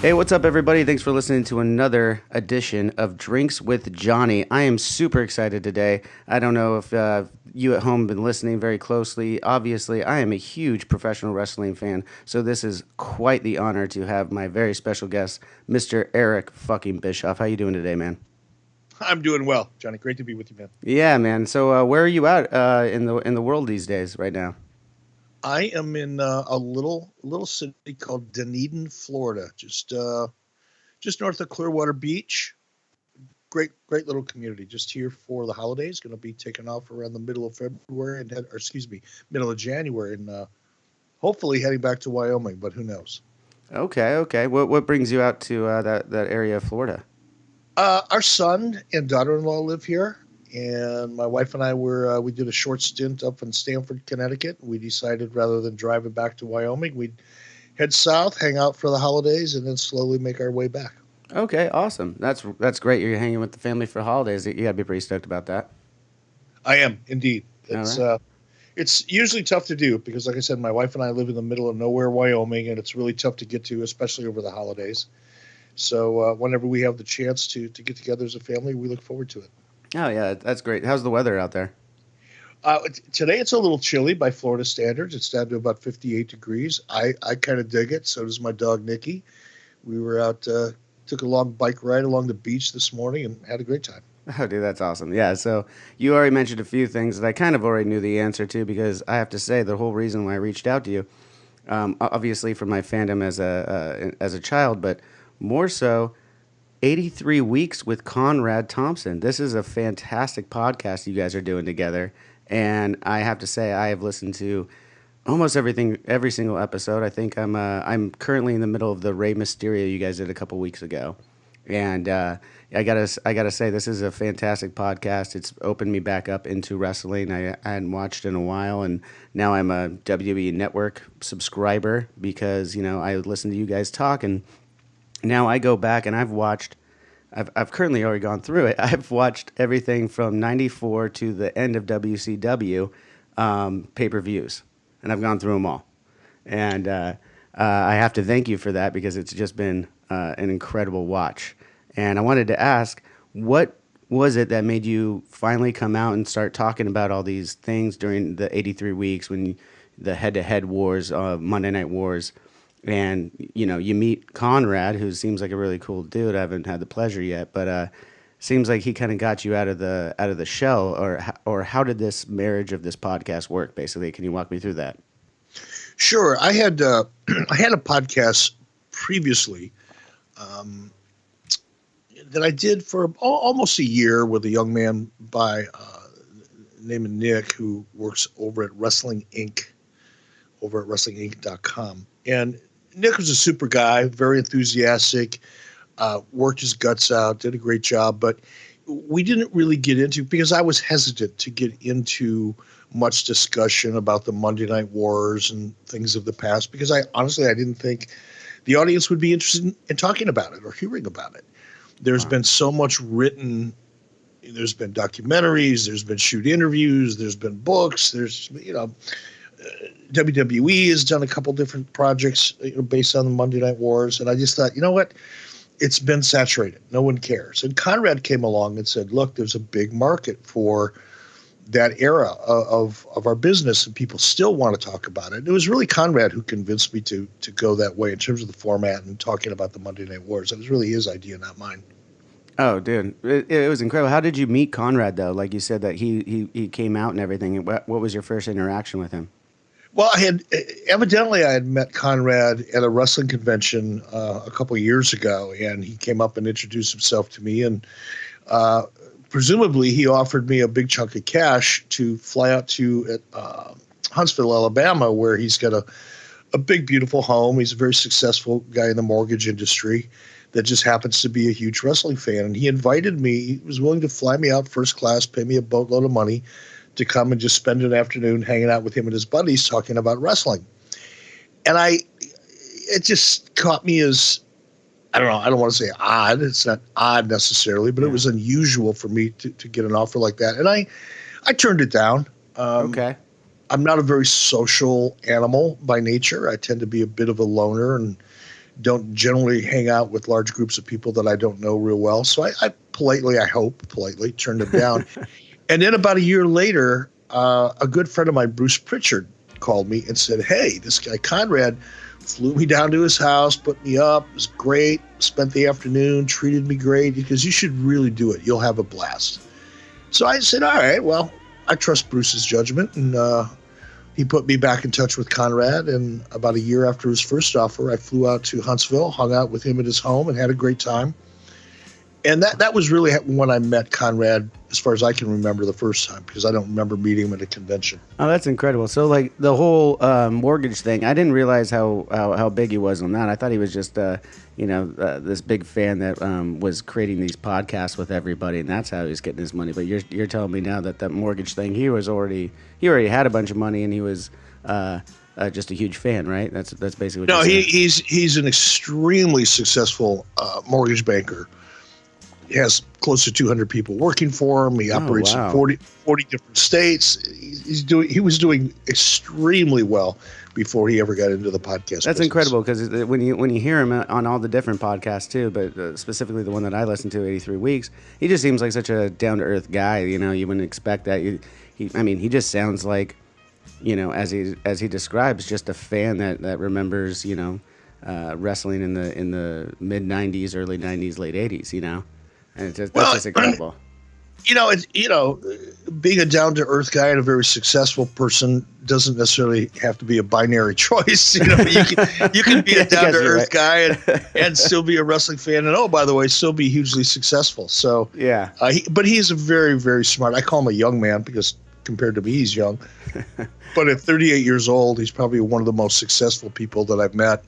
Hey, what's up, everybody? Thanks for listening to another edition of Drinks with Johnny. I am super excited today. I don't know if you at home have been listening very closely. Obviously, I am a huge professional wrestling fan, so this is quite the honor to have my very special guest, Mr. Eric fucking Bischoff. How you doing today, man? I'm doing well, Johnny. Great to be with you, man. Yeah, man. So, where are you at in the world these days, right now? I am in a little city called Dunedin, Florida, just north of Clearwater Beach. Great little community. Just here for the holidays. Going to be taking off around the middle of February middle of January, and hopefully heading back to Wyoming. But who knows? Okay. What brings you out to that area of Florida? Our son and daughter-in-law live here, and my wife and I we did a short stint up in Stamford, Connecticut. We decided rather than driving back to Wyoming, we'd head south, hang out for the holidays, and then slowly make our way back. Okay, awesome. That's great. You're hanging with the family for holidays. You got to be pretty stoked about that. I am indeed. All It's right. uh, it's usually tough to do because, like I said, my wife and I live in the middle of nowhere, Wyoming, and it's really tough to get to, especially over the holidays. So whenever we have the chance to get together as a family, we look forward to it. Oh yeah, that's great. How's the weather out there? Today it's a little chilly by Florida standards. It's down to about 58 degrees. I kind of dig it. So does my dog Nikki. We were out, took a long bike ride along the beach this morning and had a great time. Oh, dude, that's awesome. Yeah, so you already mentioned a few things that I kind of already knew the answer to because I have to say the whole reason why I reached out to you, obviously from my fandom as a child, but more so 83 Weeks with Conrad Thompson. This is a fantastic podcast you guys are doing together. And I have to say, I have listened to almost everything, every single episode. I think I'm currently in the middle of the Rey Mysterio you guys did a couple weeks ago. And I gotta say, this is a fantastic podcast. It's opened me back up into wrestling. I hadn't watched in a while, and now I'm a WWE Network subscriber because I listen to you guys talk, and now I go back and I've watched. I've currently already gone through it. I've watched everything from '94 to the end of WCW pay-per-views, and I've gone through them all. And I have to thank you for that because it's just been an incredible watch. And I wanted to ask, what was it that made you finally come out and start talking about all these things during the 83 weeks when the head-to-head wars, Monday Night Wars, and you meet Conrad, who seems like a really cool dude. I haven't had the pleasure yet, but seems like he kind of got you out of the shell. Or how did this marriage of this podcast work? Basically, can you walk me through that? Sure. I had I had a podcast previously um, that I did for almost a year with a young man by name of Nick who works over at Wrestling Inc. over at WrestlingInc.com. And Nick was a super guy, very enthusiastic, worked his guts out, did a great job. But we didn't really get into, because I was hesitant to get into much discussion about the Monday Night Wars and things of the past, because I didn't think the audience would be interested in talking about it or hearing about it. There's Wow. been so much written. There's been documentaries, there's been shoot interviews, there's been books, WWE has done a couple different projects based on the Monday Night Wars, and I just thought, you know what? It's been saturated. No one cares. And Conrad came along and said, look, there's a big market for that era of our business, and people still want to talk about it. And it was really Conrad who convinced me to go that way in terms of the format and talking about the Monday Night Wars. It was really his idea, not mine. Oh, dude, it was incredible. How did you meet Conrad though? Like you said that he came out and everything. What was your first interaction with him? Well, I had met Conrad at a wrestling convention a couple of years ago, and he came up and introduced himself to me, and uh, presumably he offered me a big chunk of cash to fly out to Huntsville, Alabama, where he's got a big, beautiful home. He's a very successful guy in the mortgage industry that just happens to be a huge wrestling fan, and he invited me. He was willing to fly me out first class, pay me a boatload of money to come and just spend an afternoon hanging out with him and his buddies talking about wrestling. And it just caught me as, I don't know, I don't want to say odd. It's not odd necessarily, but it Yeah. was unusual for me to get an offer like that. And I turned it down. Okay. I'm not a very social animal by nature. I tend to be a bit of a loner and don't generally hang out with large groups of people that I don't know real well. So I politely, turned them down. And then about a year later, a good friend of mine, Bruce Pritchard, called me and said, hey, this guy Conrad flew me down to his house, put me up. It was great. Spent the afternoon, treated me great. Because you should really do it. You'll have a blast. So I said, all right, well, I trust Bruce's judgment. And he put me back in touch with Conrad, and about a year after his first offer, I flew out to Huntsville, hung out with him at his home, and had a great time. And that was really when I met Conrad, as far as I can remember, the first time, because I don't remember meeting him at a convention. Oh, that's incredible. So, like, the whole mortgage thing, I didn't realize how big he was on that. I thought he was just, this big fan that was creating these podcasts with everybody, and that's how he was getting his money. But you're telling me now that mortgage thing, he already had a bunch of money, and he was just a huge fan, right? That's basically what you're saying. He's an extremely successul mortgage banker. He has close to 200 people working for him. He operates in 40 different states. He was doing extremely well before he ever got into the podcast That's business. incredible, because when you hear him on all the different podcasts too, but specifically the one that I listened to, 83 Weeks, he just seems like such a down-to-earth guy. You wouldn't expect that. He just sounds like, as he describes, just a fan that remembers, wrestling in the mid-'90s, early '90s, late '80s. And that's just incredible. Being a down-to-earth guy and a very successful person doesn't necessarily have to be a binary choice. You can be a down-to-earth guy and still be a wrestling fan, and by the way, still be hugely successful. So yeah, but he's a very, very smart. I call him a young man because compared to me, he's young. But at 38 years old, he's probably one of the most successful people that I've met.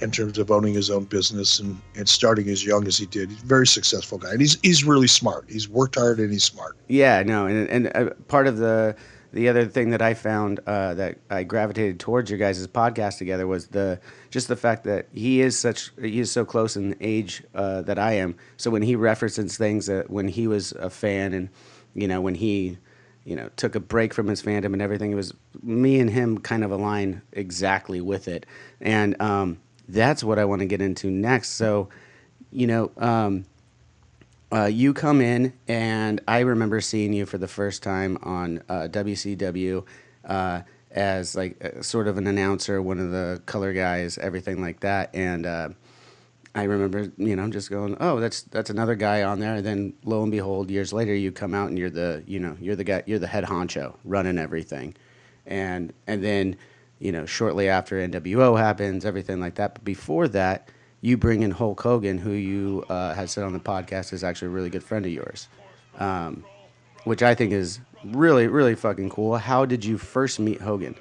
In terms of owning his own business and starting as young as he did. He's a very successful guy. And he's really smart. He's worked hard and he's smart. Yeah, no. And part of the other thing that I found that I gravitated towards your guys' podcast together was the fact that he is so close in age that I am. So when he references things that when he was a fan and, when he took a break from his fandom and everything, it was me and him kind of aligned exactly with it. And that's what I want to get into next. So, you come in, and I remember seeing you for the first time on WCW as like sort of an announcer, one of the color guys, everything like that. And I remember, just going, oh, that's another guy on there. And then lo and behold, years later, you come out and you're the guy, you're the head honcho running everything. And then, shortly after NWO happens, everything like that. But before that, you bring in Hulk Hogan, who you had said on the podcast is actually a really good friend of yours, which I think is really, really fucking cool. How did you first meet Hogan?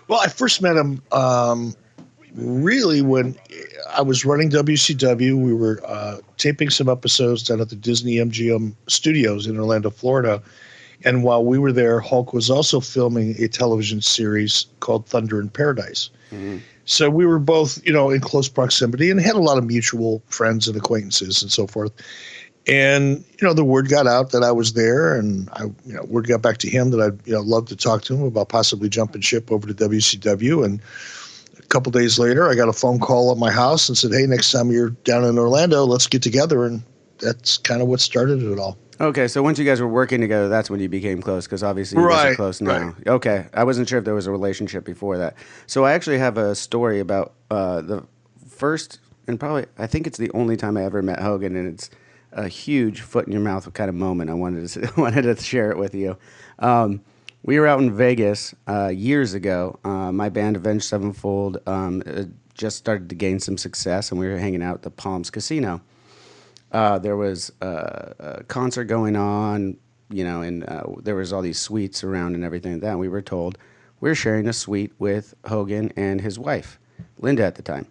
Well, I first met him really when I was running WCW. We were taping some episodes down at the Disney MGM studios in Orlando, Florida. And while we were there, Hulk was also filming a television series called Thunder in Paradise. Mm-hmm. So we were both, in close proximity and had a lot of mutual friends and acquaintances and so forth. And, the word got out that I was there, and word got back to him that I'd, love to talk to him about possibly jumping ship over to WCW. And a couple days later, I got a phone call at my house and said, hey, next time you're down in Orlando, let's get together. And that's kind of what started it all. Okay, so once you guys were working together, that's when you became close, because obviously you guys are close now. Right. Okay, I wasn't sure if there was a relationship before that. So I actually have a story about the first, and probably, I think it's the only time I ever met Hogan, and it's a huge foot-in-your-mouth kind of moment. I wanted to share it with you. We were out in Vegas years ago. My band, Avenged Sevenfold, just started to gain some success, and we were hanging out at the Palms Casino. There was a concert going on, and there was all these suites around and everything like that. And we were told we're sharing a suite with Hogan and his wife, Linda, at the time.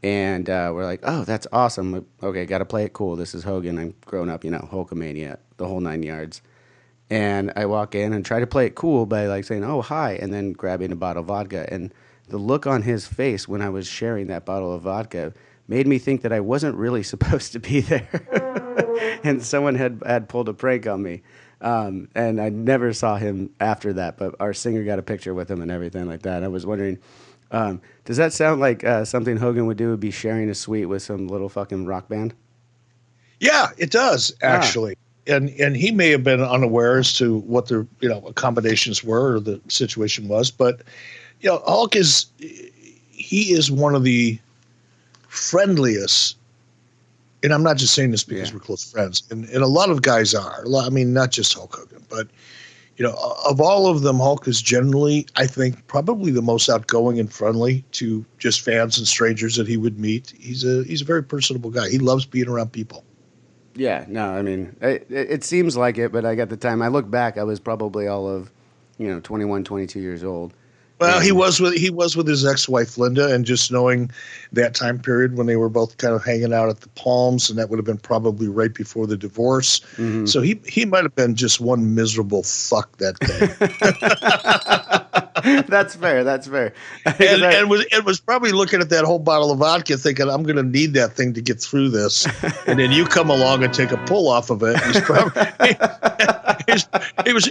And we're like, oh, that's awesome. Okay, got to play it cool. This is Hogan. I'm grown up, Hulkamania, the whole 9 yards. And I walk in and try to play it cool by like saying, oh, hi, and then grabbing a bottle of vodka. And the look on his face when I was sharing that bottle of vodka made me think that I wasn't really supposed to be there. And someone had pulled a prank on me. And I never saw him after that, but our singer got a picture with him and everything like that. I was wondering, Does that sound like something Hogan would do? Would be sharing a suite with some little fucking rock band? Yeah, it does Ah, actually. And he may have been unaware as to what the accommodations were or the situation was, but Hulk he is one of the friendliest, and I'm not just saying this because yeah. we're close friends, and a lot of guys are. I mean, not just Hulk Hogan, but of all of them, Hulk is generally, I think, probably the most outgoing and friendly to just fans and strangers that he would meet. He's a very personable guy. He loves being around people. Yeah, no, I mean, it seems like it, but I got the time. I look back, I was probably all of, 21, 22 years old. Well, And he was with his ex-wife Linda, and just knowing that time period when they were both kind of hanging out at the Palms, and that would have been probably right before the divorce. mhm. So he might have been just one miserable fuck that day. That's fair. That's fair. Because and was probably looking at that whole bottle of vodka, thinking, "I'm going to need that thing to get through this." And then you come along and take a pull off of it.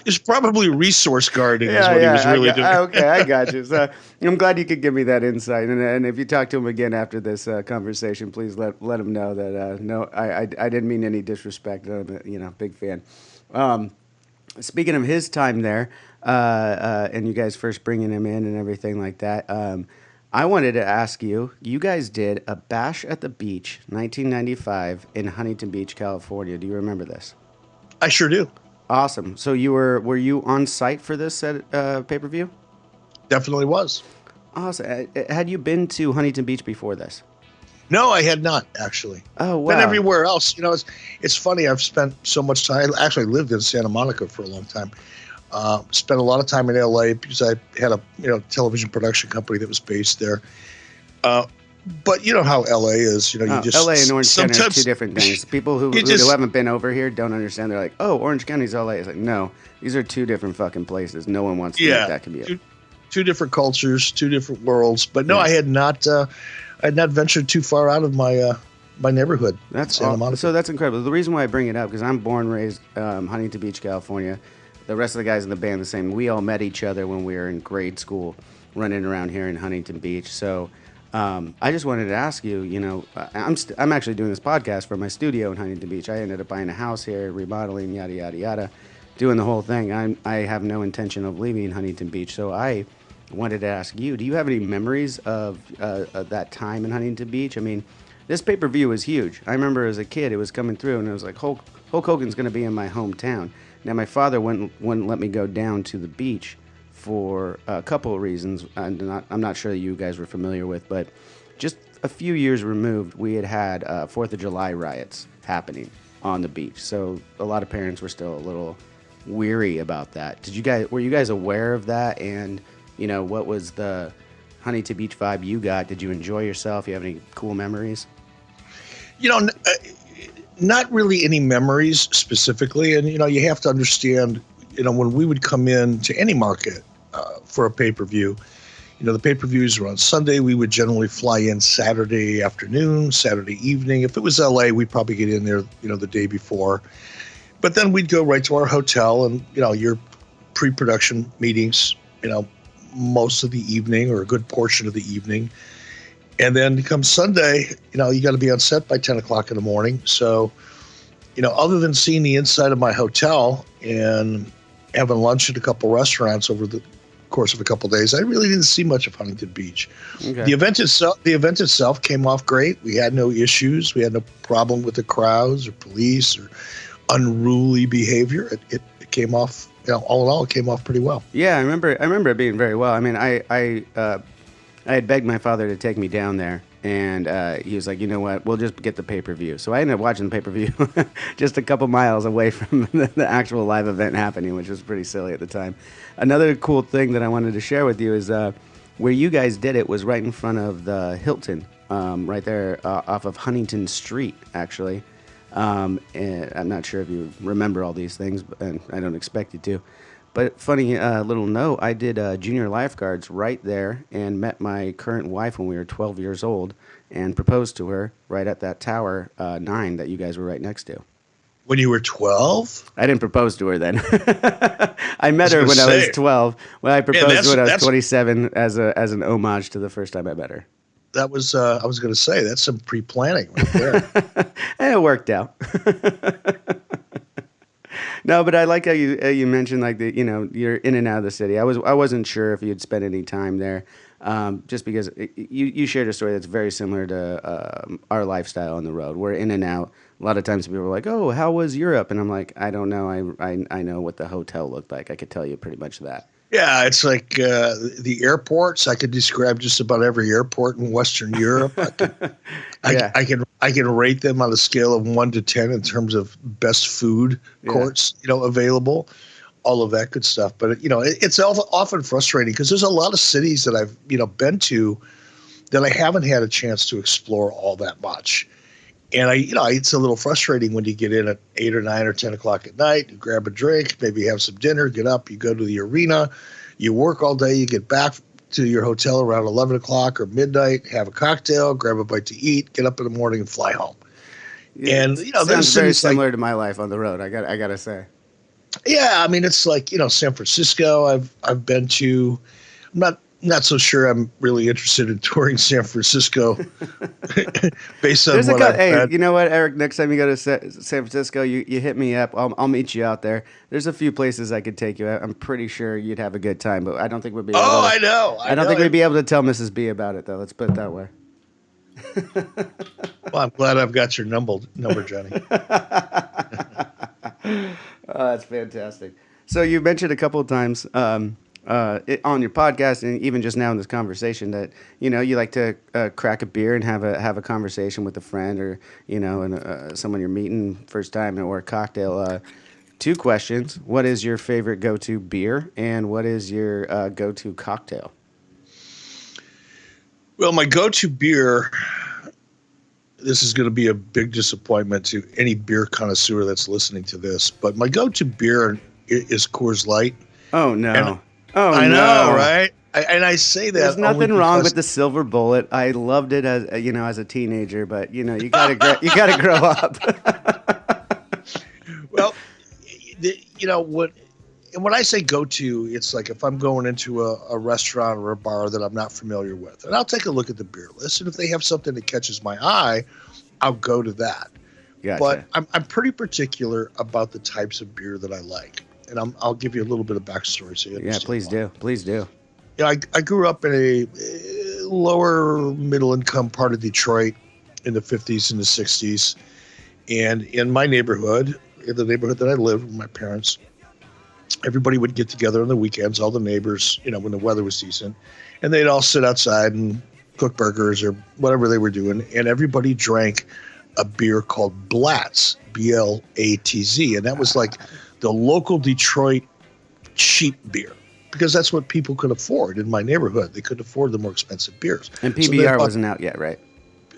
He's probably resource guarding is what he was really doing. Okay, I got you. So I'm glad you could give me that insight. And if you talk to him again after this conversation, please let him know that no, I didn't mean any disrespect. I'm a big fan. Speaking of his time there, and you guys first bringing him in and everything like that, I wanted to ask you. You guys did a Bash at the Beach, 1995, in Huntington Beach, California. Do you remember this? I sure do. Awesome. So were you on site for this pay-per-view? Definitely was. Awesome. Had you been to Huntington Beach before this? No, I had not actually. Oh wow. Been everywhere else. It's funny. I've spent so much time. I actually lived in Santa Monica for a long time. Spent a lot of time in LA because I had a television production company that was based there. But you know how LA is. You just LA and Orange County are sometimes two different things. People who haven't been over here don't understand. They're like, "Oh, Orange County's LA." It's like, no, these are two different fucking places. No one wants to make that commute. Two different cultures, two different worlds. But no, Yeah. I had not ventured too far out of my my neighborhood. Santa Monica. So that's incredible. The reason why I bring it up because I'm born and raised Huntington Beach, California. The rest of the guys in the band the same. We all met each other when we were in grade school, running around here in Huntington Beach. So I just wanted to ask you. I'm actually doing this podcast from my studio in Huntington Beach. I ended up buying a house here, remodeling, yada yada yada, doing the whole thing. I have no intention of leaving Huntington Beach. So I wanted to ask you, do you have any memories of that time in Huntington Beach? I mean, this pay-per-view was huge. I remember as a kid, it was coming through, and it was like, Hulk Hogan's going to be in my hometown. Now, my father wouldn't let me go down to the beach for a couple of reasons. I'm not sure that you guys were familiar with, but just a few years removed, we had 4th of July riots happening on the beach. So a lot of parents were still a little weary about that. Were you guys aware of that? And what was the Huntington Beach vibe you got? Did you enjoy yourself? You have any cool memories? Not really any memories specifically. And, you have to understand, when we would come in to any market for a pay-per-view, the pay-per-views were on Sunday. We would generally fly in Saturday afternoon, Saturday evening. If it was LA, we'd probably get in there, the day before. But then we'd go right to our hotel and, your pre-production meetings, most of the evening or a good portion of the evening. And then come Sunday, you got to be on set by 10 o'clock in the morning. So, other than seeing the inside of my hotel and having lunch at a couple restaurants over the course of a couple of days, I really didn't see much of Huntington Beach. Okay. The event itself came off great. We had no issues. We had no problem with the crowds or police or unruly behavior. It came off, all in all, it came off pretty well. Yeah, I remember it being very well. I mean, I had begged my father to take me down there, and he was like, you know what, we'll just get the pay-per-view. So I ended up watching the pay-per-view just a couple miles away from the actual live event happening, which was pretty silly at the time. Another cool thing that I wanted to share with you is where you guys did it was right in front of the Hilton, right there off of Huntington Street, actually. And I'm not sure if you remember all these things, and I don't expect you to. But funny little note, I did junior lifeguards right there and met my current wife when we were 12 years old and proposed to her right at that Tower 9 that you guys were right next to. When you were 12? I didn't propose to her then. I met her when I was 12. When I proposed when I was 27 as an homage to the first time I met her. That was I was going to say, that's some pre-planning right there. And it worked out. No, but I like how you mentioned like you're in and out of the city. I wasn't sure if you'd spend any time there, just because you shared a story that's very similar to our lifestyle on the road. We're in and out. A lot of times people are like, "Oh, how was Europe?" And I'm like, "I don't know. I know what the hotel looked like. I could tell you pretty much that." Yeah, it's like the airports. I could describe just about every airport in Western Europe. I can rate them on a scale of 1 to 10 in terms of best food courts, available, all of that good stuff. But it's often frustrating because there's a lot of cities that I've been to that I haven't had a chance to explore all that much. And it's a little frustrating when you get in at 8 or 9 or 10 o'clock at night, you grab a drink, maybe have some dinner, get up, you go to the arena, you work all day, you get back to your hotel around 11 o'clock or midnight, have a cocktail, grab a bite to eat, get up in the morning and fly home. Yeah, and sounds very similar to my life on the road. I gotta say. Yeah, I mean it's like San Francisco. I've been to. I'm not so sure I'm really interested in touring San Francisco based on what I've had. You know what, Eric? Next time you go to San Francisco, you hit me up. I'll meet you out there. There's a few places I could take you at. I'm pretty sure you'd have a good time, but I don't think we'd be able to. I know. I don't think we'd be able to tell Mrs. B about it, though. Let's put it that way. Well, I'm glad I've got your number, Johnny. Oh, that's fantastic. So you mentioned a couple of times on your podcast and even just now in this conversation that you like to crack a beer and have a conversation with a friend or and someone you're meeting first time or a cocktail. 2 questions: what is your favorite go-to beer, and what is your go-to cocktail? Well, my go-to beer. This is going to be a big disappointment to any beer connoisseur that's listening to this, but my go-to beer is Coors Light. Oh no! I know, right? I say that. There's nothing wrong with the Silver Bullet. I loved it as a teenager, but you gotta grow up. Well, when I say go to, it's like if I'm going into a restaurant or a bar that I'm not familiar with, and I'll take a look at the beer list, and if they have something that catches my eye, I'll go to that. Gotcha. But I'm pretty particular about the types of beer that I like, and I'll give you a little bit of backstory so you understand. Yeah, please do. I grew up in a lower middle income part of Detroit in the 50s and the 60s, and in my neighborhood, in the neighborhood that I lived with my parents, everybody would get together on the weekends, all the neighbors, when the weather was decent, and they'd all sit outside and cook burgers or whatever they were doing, and everybody drank a beer called Blatz, B-L-A-T-Z, and that was like the local Detroit cheap beer, because that's what people could afford in my neighborhood. They couldn't afford the more expensive beers. And PBR wasn't out yet, right?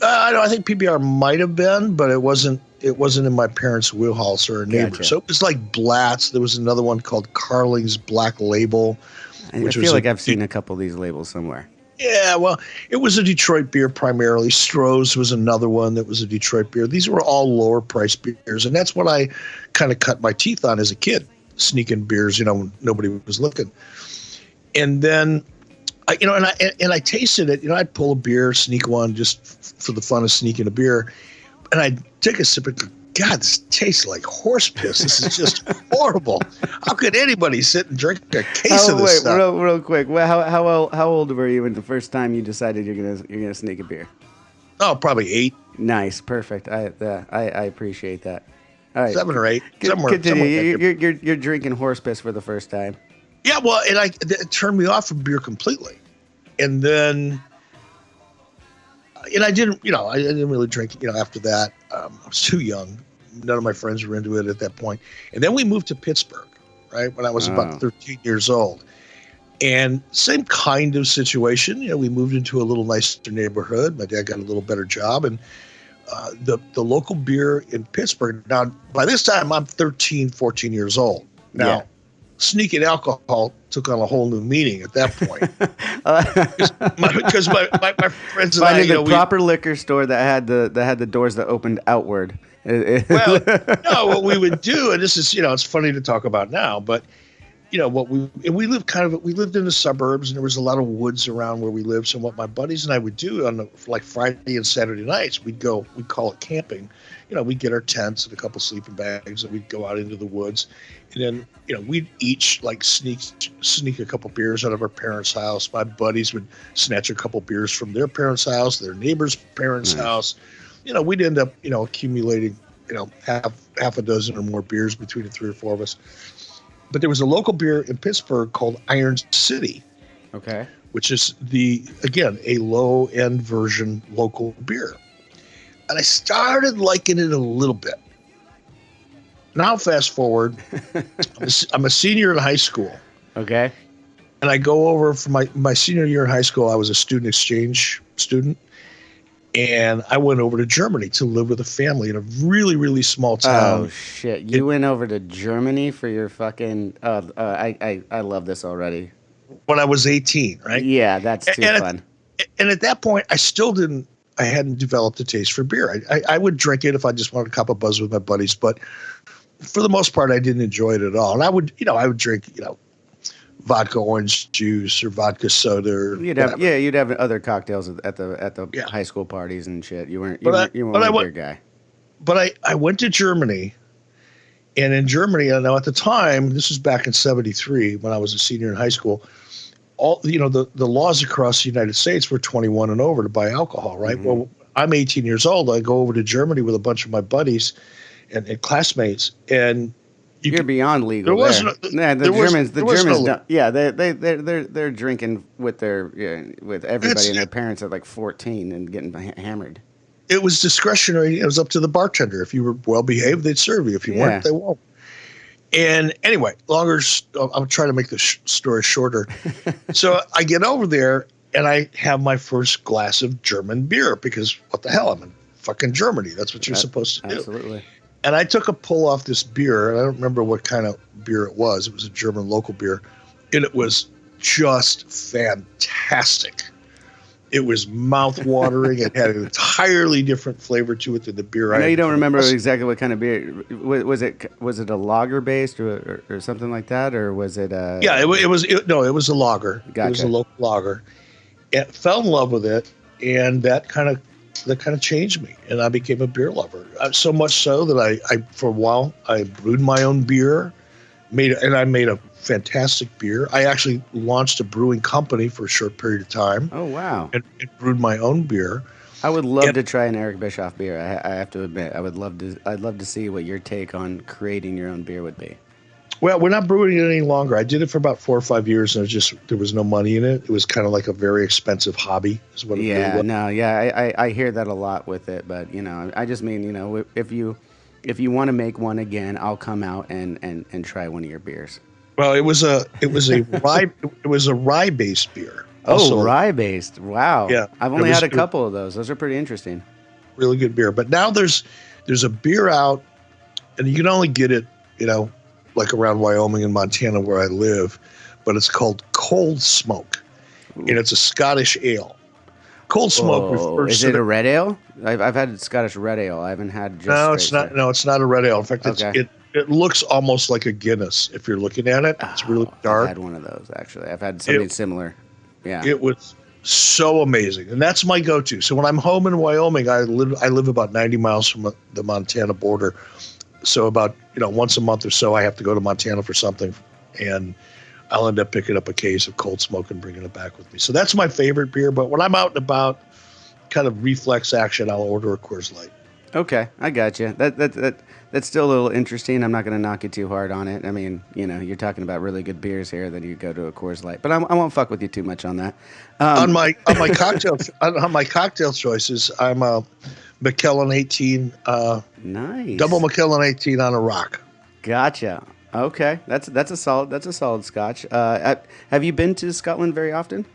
I think PBR might have been, but it wasn't in my parents' wheelhouse or a neighbor. Gotcha. So it was like Blatz. There was another one called Carling's Black Label. I feel like I've seen a couple of these labels somewhere. Yeah, well, it was a Detroit beer primarily. Stroh's was another one that was a Detroit beer. These were all lower priced beers, and that's what I kind of cut my teeth on as a kid, sneaking beers, when nobody was looking. And then, I tasted it. I'd pull a beer, sneak one just for the fun of sneaking a beer, and I'd take a sip and go, God, this tastes like horse piss. This is just horrible. How could anybody sit and drink a case of this stuff? Real quick. Well, how old were you when the first time you decided you're gonna sneak a beer? Oh, probably 8. Nice, perfect. I appreciate that. All right, 7 or 8. Continue. You're drinking horse piss for the first time. Yeah, well, it turned me off from beer completely, and then. And I didn't really drink, after that. I was too young. None of my friends were into it at that point. And then we moved to Pittsburgh, right, when I was about 13 years old. And same kind of situation. We moved into a little nicer neighborhood. My dad got a little better job. And the local beer in Pittsburgh, now, by this time, I'm 13, 14 years old. Now, sneaking alcohol took on a whole new meaning at that point. Because my friends and finding the proper liquor store that had the doors that opened outward Well, no, what we would do, and this is, it's funny to talk about now, but what we lived in the suburbs, and there was a lot of woods around where we lived. So what my buddies and I would do on like Friday and Saturday nights, we'd call it camping. We'd get our tents and a couple sleeping bags, and we'd go out into the woods, and then we'd each like sneak a couple beers out of our parents' house. My buddies would snatch a couple beers from their parents' house, their neighbor's parents' house. We'd end up accumulating half a dozen or more beers between the three or four of us. But there was a local beer in Pittsburgh called Iron City. Okay. Which is a low-end version local beer. And I started liking it a little bit. Now fast forward, I'm a senior in high school. Okay. And I go over for my senior year in high school, I was a student exchange student. And I went over to Germany to live with a family in a really, really small town. Oh, shit. You went over to Germany for your fucking... I love this already. When I was 18, right? Yeah, that's too fun. And at that point, I hadn't developed a taste for beer. I would drink it if I just wanted a cup of buzz with my buddies, but for the most part, I didn't enjoy it at all. And I would drink, vodka orange juice or vodka soda. Or you'd have other cocktails at the high school parties and shit. You weren't a beer guy. But I went to Germany, and in Germany, now at the time, this was back in '73 when I was a senior in high school. All the laws across the United States were 21 and over to buy alcohol, right? Mm-hmm. Well, I'm 18 years old. I go over to Germany with a bunch of my buddies and classmates, and you're beyond legal. The Germans don't. Yeah, they're drinking with with everybody and their parents at like 14 and getting hammered. It was discretionary. It was up to the bartender. If you were well behaved, they'd serve you. If you weren't, they won't. And anyway, I'm trying to make the story shorter. So I get over there and I have my first glass of German beer because what the hell? I'm in fucking Germany. That's what you're supposed to do. Absolutely. And I took a pull off this beer, and I don't remember what kind of beer it was. It was a German local beer, and it was just fantastic. It was mouth-watering. It had an entirely different flavor to it than the beer I know had. You don't remember exactly what kind of beer. Was it a lager-based or something like that, or was it a... Yeah, it was a lager. Gotcha. It was a local lager. And fell in love with it, and that kind of changed me, and I became a beer lover. So much so that I for a while I brewed my own beer, I made a fantastic beer. I actually launched a brewing company for a short period of time. Oh wow! And brewed my own beer. I would love to try an Eric Bischoff beer. I have to admit, I'd love to see what your take on creating your own beer would be. Well, we're not brewing it any longer. I did it for about 4 or 5 years, and there was no money in it. It was kind of like a very expensive hobby, is what it really was. I hear that a lot with it, but I just mean, if you want to make one again, I'll come out and try one of your beers. Well, it was a rye based beer. Also, rye based. Wow. Yeah. I've only had a couple of those. Those are pretty interesting. Really good beer. But now there's a beer out, and you can only get it, like around Wyoming and Montana where I live, but it's called Cold Smoke. Ooh. And it's a Scottish ale. Cold Smoke refers to... Is it a red ale? I've had Scottish red ale. I haven't had just... No, it's not. No, it's not a red ale. In fact, it looks almost like a Guinness if you're looking at it. It's really dark. I've had one of those, actually. I've had something similar. Yeah. It was so amazing. And that's my go-to. So when I'm home in Wyoming, I live about 90 miles from the Montana border. So about, once a month or so, I have to go to Montana for something, and I'll end up picking up a case of Cold Smoke and bringing it back with me. So that's my favorite beer. But when I'm out and about, kind of reflex action, I'll order a Coors Light. Okay, I got you. That's still a little interesting. I'm not going to knock you too hard on it. I mean, you're talking about really good beers here. Then you go to a Coors Light, but I won't fuck with you too much on that. On my cocktail choices, I'm a Macallan 18. Nice. Double Macallan 18 on a rock. Gotcha. Okay, that's a solid Scotch. Have you been to Scotland very often?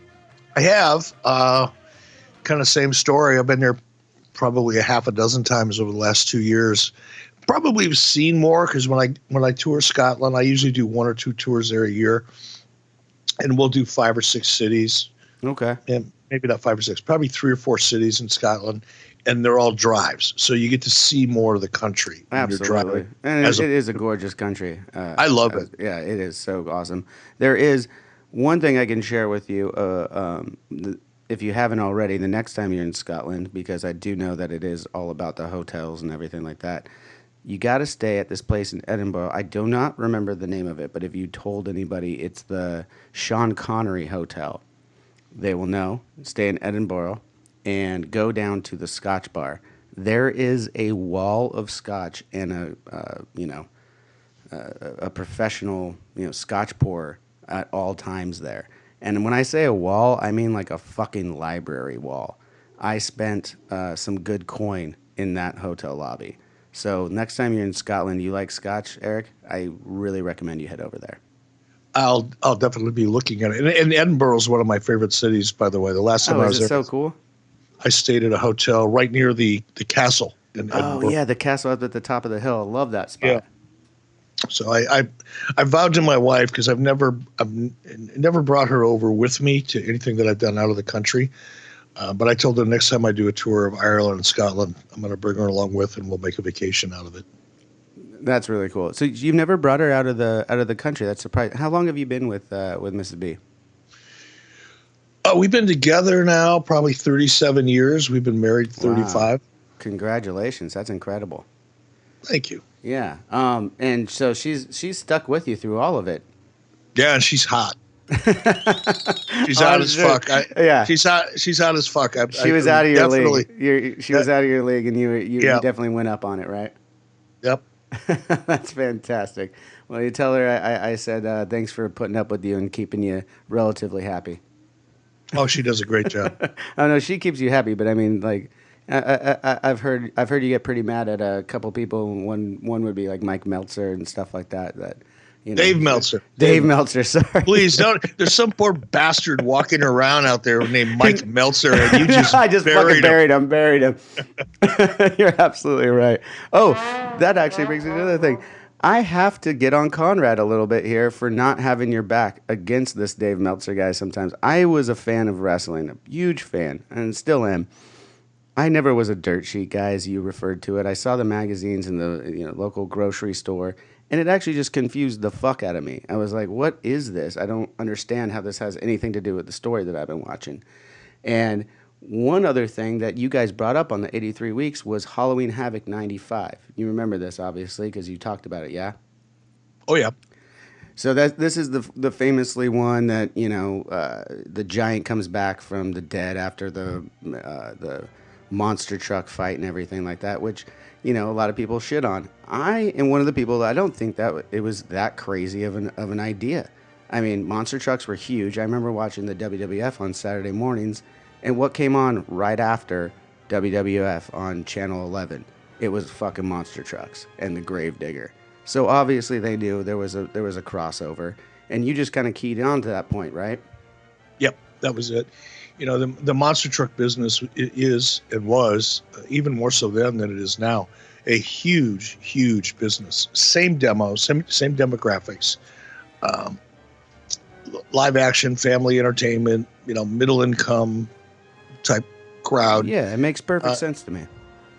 I have. Kind of same story. I've been there probably a half a dozen times over the last 2 years. Probably have seen more because when I tour Scotland, I usually do 1 or 2 tours there a year, and we'll do 5 or 6 cities. Okay. And maybe not 5 or 6, probably 3 or 4 cities in Scotland. and they're all drives, so you get to see more of the country when you're Absolutely. driving. And it is a gorgeous country. I love it. Yeah, it is so awesome. There is one thing I can share with you, if you haven't already, the next time you're in Scotland, because I do know that it is all about the hotels and everything like that. You got to stay at this place in Edinburgh. I do not remember the name of it, but if you told anybody, it's the Sean Connery Hotel. They will know. Stay in Edinburgh and go down to the Scotch bar. There is a wall of Scotch and a professional, Scotch pourer at all times there. And when I say a wall, I mean like a fucking library wall. I spent some good coin in that hotel lobby. So next time you're in Scotland, you like Scotch, Eric? I really recommend you head over there. I'll definitely be looking at it. And Edinburgh is one of my favorite cities, by the way. The last time I was there, so cool. I stayed at a hotel right near the castle in Edinburgh. Oh yeah, the castle up at the top of the hill. I love that spot. Yeah. So I vowed to my wife, because I've never brought her over with me to anything that I've done out of the country. But I told her next time I do a tour of Ireland and Scotland, I'm going to bring her along with, and we'll make a vacation out of it. That's really cool. So you've never brought her out of the country. That's surprising. How long have you been with Mrs. B? We've been together now probably 37 years. We've been married 35. Wow. Congratulations. That's incredible. Thank you. Yeah. And so she's stuck with you through all of it. Yeah, and she's hot. She's hot as fuck. She's hot as fuck. She was out of your league. She was out of your league, and you definitely went up on it, right? Yep. That's fantastic. Well, you tell her I said thanks for putting up with you and keeping you relatively happy. Oh, she does a great job. Oh no, she keeps you happy, but I mean, like, I've heard you get pretty mad at a couple people. One would be like Mike Meltzer and stuff like that. Dave Meltzer. Dave Meltzer, sorry. Please don't. There's some poor bastard walking around out there named Mike Meltzer, and you just I just fucking buried him. You're absolutely right. Oh, that actually brings me to another thing. I have to get on Conrad a little bit here for not having your back against this Dave Meltzer guy sometimes. I was a fan of wrestling, a huge fan, and still am. I never was a dirt sheet guy, as you referred to it. I saw the magazines in the local grocery store, and it actually just confused the fuck out of me. I was like, what is this? I don't understand how this has anything to do with the story that I've been watching. And one other thing that you guys brought up on the 83 Weeks was Halloween Havoc 95. You remember this, obviously, because you talked about it, yeah? Oh, yeah. So this is the famously one that, the Giant comes back from the dead after the monster truck fight and everything like that, which, a lot of people shit on. I am one of the people that I don't think that it was that crazy of an idea. I mean, monster trucks were huge. I remember watching the WWF on Saturday mornings, and what came on right after WWF on Channel 11? It was fucking monster trucks and the Gravedigger. So obviously they knew there was a crossover, and you just kind of keyed on to that point, right? Yep, that was it. The monster truck business is and was even more so then than it is now a huge, huge business. Same demos, same demographics, live action, family entertainment. Middle income type crowd. Yeah, it makes perfect sense to me.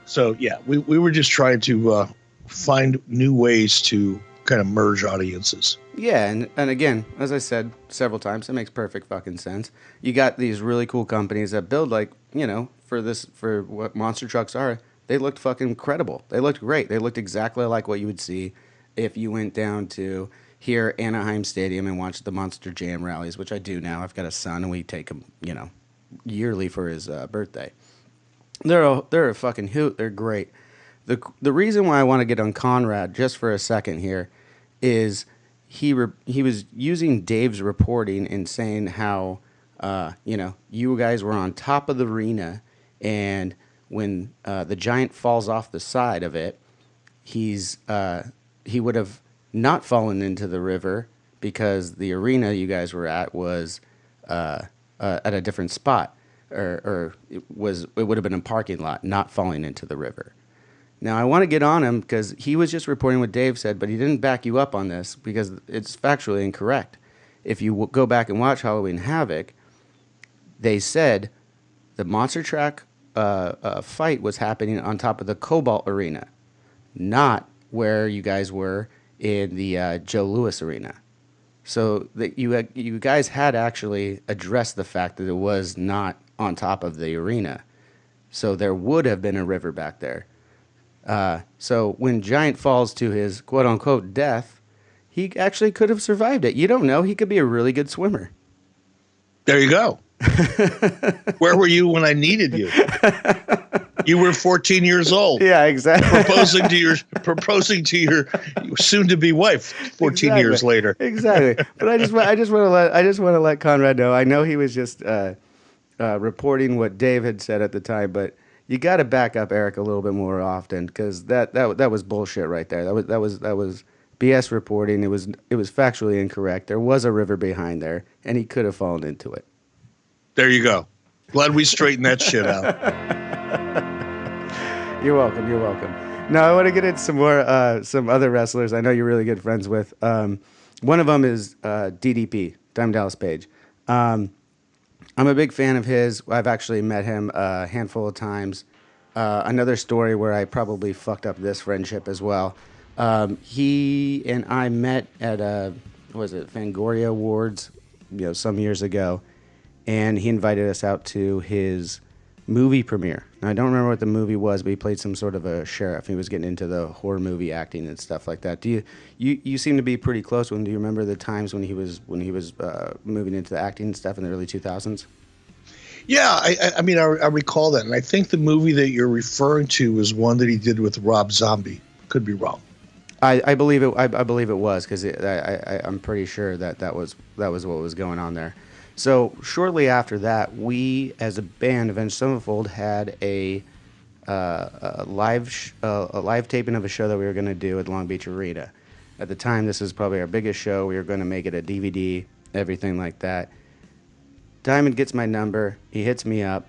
So yeah, we were just trying to find new ways to kind of merge audiences. Yeah, and again, as I said several times, it makes perfect fucking sense. You got these really cool companies that build for what monster trucks are. They looked fucking incredible. They looked great. They looked exactly like what you would see if you went down to here Anaheim Stadium and watched the Monster Jam rallies, which I do now. I've got a son, and we take him, yearly for his birthday. They're a fucking hoot. They're great. The reason why I want to get on Conrad just for a second here is he was using Dave's reporting and saying how you guys were on top of the arena, and when the Giant falls off the side of it, he would have not fallen into the river because the arena you guys were at was at a different spot, or it would have been a parking lot, not falling into the river. Now, I want to get on him because he was just reporting what Dave said, but he didn't back you up on this because it's factually incorrect. If you go back and watch Halloween Havoc, they said the monster truck fight was happening on top of the Cobalt Arena, not where you guys were in the Joe Louis Arena. So that you guys had actually addressed the fact that it was not on top of the arena. So there would have been a river back there. So when Giant falls to his quote-unquote death, he actually could have survived it. You don't know. He could be a really good swimmer. There you go. Where were you when I needed you? You were 14 years old. Yeah, exactly. proposing to your soon-to-be wife 14 years later. Exactly. But I just want to let Conrad know. I know he was just reporting what Dave had said at the time, but you got to back up Eric a little bit more often, because that was bullshit right there. That was BS reporting. It was factually incorrect. There was a river behind there, and he could have fallen into it. There you go. Glad we straightened that shit out. You're welcome. Now I want to get into some other wrestlers I know you're really good friends with. One of them is DDP, Diamond Dallas Page. I'm a big fan of his. I've actually met him a handful of times. Another story where I probably fucked up this friendship as well. He and I met at Fangoria Awards, some years ago, and he invited us out to his movie premiere. Now, I don't remember what the movie was, but he played some sort of a sheriff. He was getting into the horror movie acting and stuff like that. You seem to be pretty close. Do you remember the times when he was moving into the acting and stuff in the early 2000s? Yeah, I mean, I recall that, and I think the movie that you're referring to was one that he did with Rob Zombie. Could be wrong. I believe it. I believe it was, because I'm pretty sure that was what was going on there. So shortly after that, we as a band, Avenged Sevenfold, had a live taping of a show that we were going to do at Long Beach Arena. At the time, this was probably our biggest show. We were going to make it a DVD, everything like that. Diamond gets my number. He hits me up,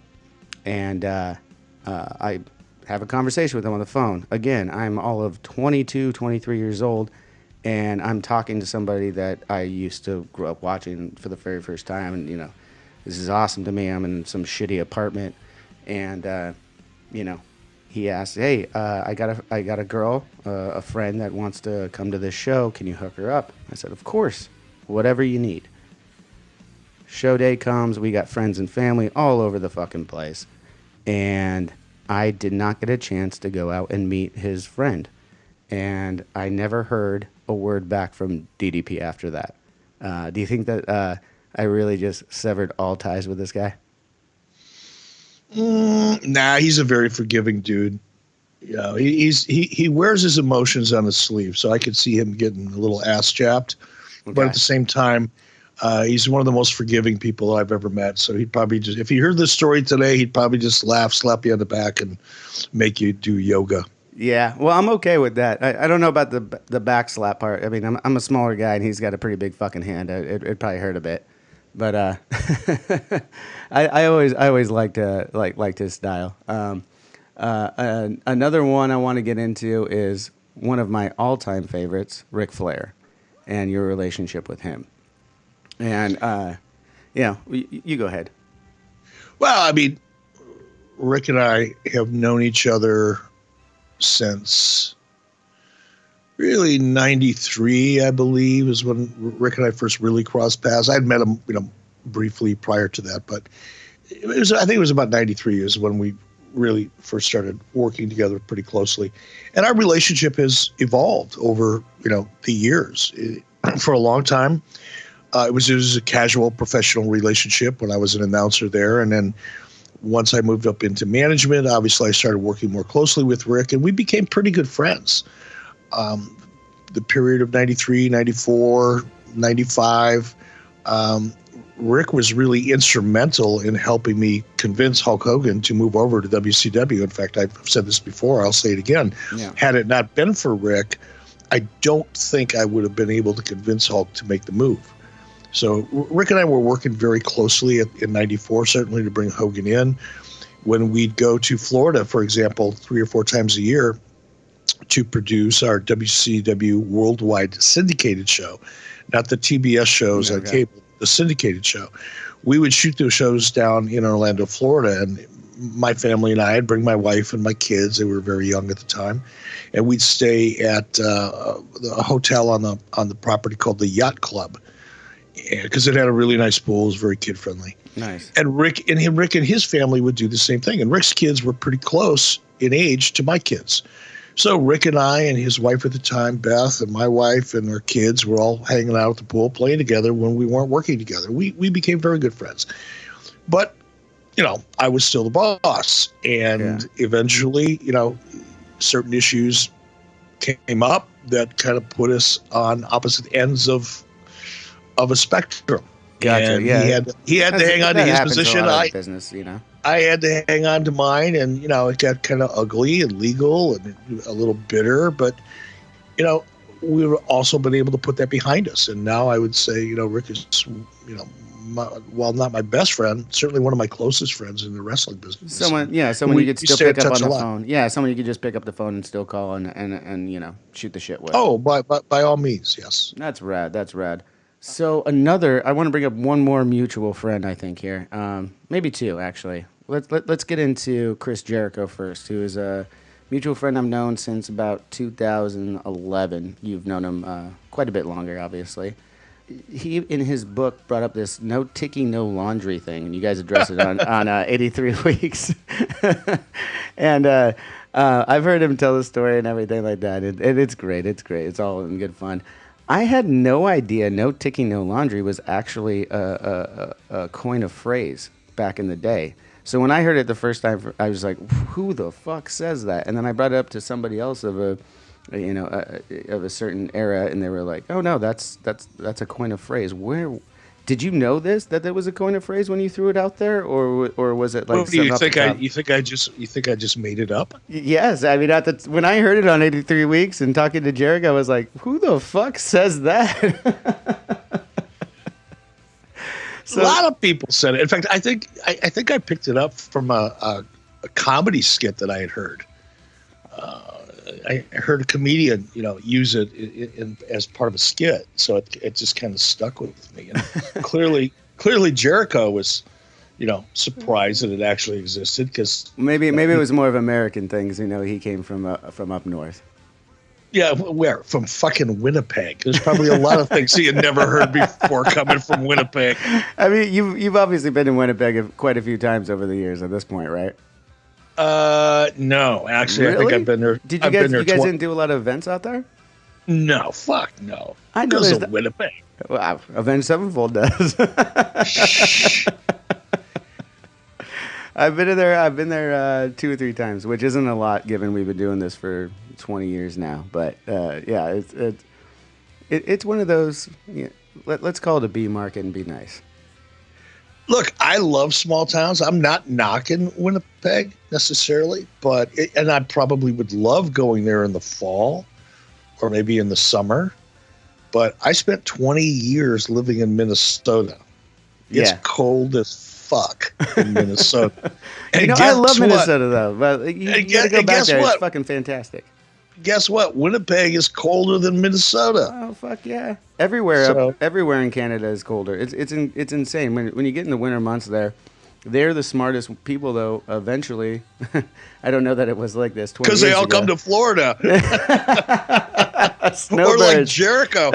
and I have a conversation with him on the phone. Again, I'm all of 22, 23 years old, and I'm talking to somebody that I used to grow up watching for the very first time. And, this is awesome to me. I'm in some shitty apartment, and, he asked, hey, I got a girl, a friend that wants to come to this show. Can you hook her up? I said, of course, whatever you need. Show day comes. We got friends and family all over the fucking place. And I did not get a chance to go out and meet his friend. And I never heard a word back from DDP after that. Do you think that I really just severed all ties with this guy? Nah, he's a very forgiving dude. He wears his emotions on his sleeve, so I could see him getting a little ass japped. Okay. But at the same time, he's one of the most forgiving people I've ever met. So he'd probably just, if he heard this story today, he'd probably just laugh, slap you on the back, and make you do yoga. Yeah, well, I'm okay with that. I don't know about the back slap part. I mean, I'm a smaller guy, and he's got a pretty big fucking hand. It probably hurt a bit, but I always liked his style. Another one I want to get into is one of my all-time favorites, Ric Flair, and your relationship with him. And you go ahead. Well, I mean, Rick and I have known each other since really 93, I believe, is when Rick and I first really crossed paths. I'd met him, briefly prior to that, but I think it was about 93 is when we really first started working together pretty closely. And our relationship has evolved over, the years. For a long time, it was a casual professional relationship when I was an announcer there. And then once I moved up into management, obviously I started working more closely with Rick, and we became pretty good friends. The period of 93, 94, 95, Rick was really instrumental in helping me convince Hulk Hogan to move over to WCW. In fact, I've said this before, I'll say it again. Yeah. Had it not been for Rick, I don't think I would have been able to convince Hulk to make the move. So Rick and I were working very closely in 94, certainly to bring Hogan in. When we'd go to Florida, for example, 3 or 4 times a year to produce our WCW worldwide syndicated show, not the TBS shows on cable, the syndicated show. We would shoot those shows down in Orlando, Florida, and my family and I'd bring my wife and my kids. They were very young at the time, and we'd stay at a hotel on the property called the Yacht Club, because it had a really nice pool. It was very kid friendly. Nice. And Rick and his family would do the same thing. And Rick's kids were pretty close in age to my kids. So Rick and I and his wife at the time, Beth, and my wife and our kids were all hanging out at the pool, playing together when we weren't working together. We became very good friends. But, I was still the boss. And eventually, certain issues came up that kind of put us on opposite ends of a spectrum. Gotcha. And yeah. He had to hang on to his position. I had to hang on to mine, and it got kind of ugly and legal and a little bitter. But we've also been able to put that behind us. And now I would say, Rick is, while not my best friend, certainly one of my closest friends in the wrestling business. Someone you could still pick up on the phone. Yeah, someone you could just pick up the phone and still call and shoot the shit with. Oh, by all means, yes. That's rad. That's rad. So I want to bring up one more mutual friend, I think, here. Maybe two, actually. Let's get into Chris Jericho first, who is a mutual friend I've known since about 2011. You've known him quite a bit longer, obviously. He, in his book, brought up this no ticky, no laundry thing, and you guys addressed it on 83 Weeks. And I've heard him tell the story and everything like that, and it's great. It's great. It's all in good fun. I had no idea no ticky, no laundry was actually a coin of phrase back in the day. So when I heard it the first time, I was like, who the fuck says that? And then I brought it up to somebody else of a certain era, and they were like, oh, no, that's a coin of phrase. Where did you know that there was a coin of phrase when you threw it out there, or was it like? Well, do you think I just made it up? Yes, I mean when I heard it on 83 Weeks and talking to Jericho, I was like, who the fuck says that? So, a lot of people said it. In fact, I think I picked it up from a comedy skit that I had heard. I heard a comedian, use it as part of a skit, so it just kind of stuck with me. And clearly Jericho was, surprised that it actually existed, because maybe it was more of American things. He came from up north. Yeah, where? From fucking Winnipeg. There's probably a lot of things he had never heard before coming from Winnipeg. I mean, you've obviously been in Winnipeg quite a few times over the years at this point, right? No, actually, really? I think I've been there. Did you guys didn't do a lot of events out there? No, fuck no. I know there's Winnipeg. Wow, Avenged Sevenfold does. I've been there 2 or 3 times, which isn't a lot given we've been doing this for 20 years now. But yeah, it's one of those. Let's call it a B market and be nice. Look, I love small towns. I'm not knocking Winnipeg necessarily, and I probably would love going there in the fall or maybe in the summer. But I spent 20 years living in Minnesota. It's cold as fuck in Minnesota. And I love Minnesota though. But you gotta go back there. It's fucking fantastic. Guess what? Winnipeg is colder than Minnesota. Oh fuck yeah! Everywhere in Canada is colder. It's insane when you get in the winter months there. They're the smartest people though. Eventually, I don't know that it was like this. Because they all come to Florida. Or like Jericho.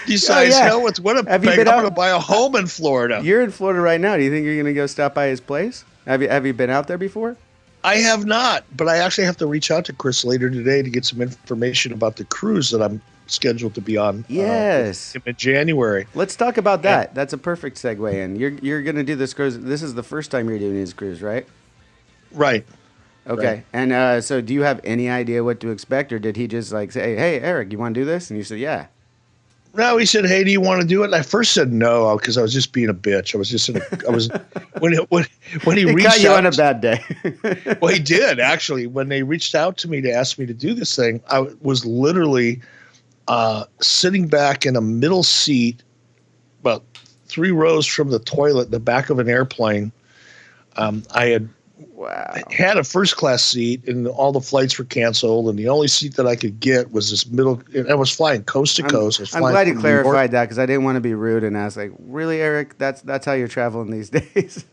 Decides, hell with Winnipeg. I'm going to buy a home in Florida. You're in Florida right now. Do you think you're going to go stop by his place? Have you been out there before? I have not, but I actually have to reach out to Chris later today to get some information about the cruise that I'm scheduled to be on. Yes, in January. Let's talk about that. That's a perfect segue in. You're going to do this cruise. This is the first time you're doing this cruise, right? Right. Okay. Right. And so, do you have any idea what to expect, or did he just like say, "Hey, Eric, you want to do this?" And you said, "Yeah." No, he said, "Hey, do you want to do it?" And I first said no because I was just being a bitch. When he reached got you out on a bad day. Well, he did actually. When they reached out to me to ask me to do this thing, I was literally sitting back in a middle seat, about 3 rows from the toilet, in the back of an airplane. I had Wow. I had a first class seat, and all the flights were canceled, and the only seat that I could get was this middle. And I was flying coast to coast. I'm flying glad you from New York. clarified that because I didn't want to be rude and ask, like, really, Eric? That's how you're traveling these days?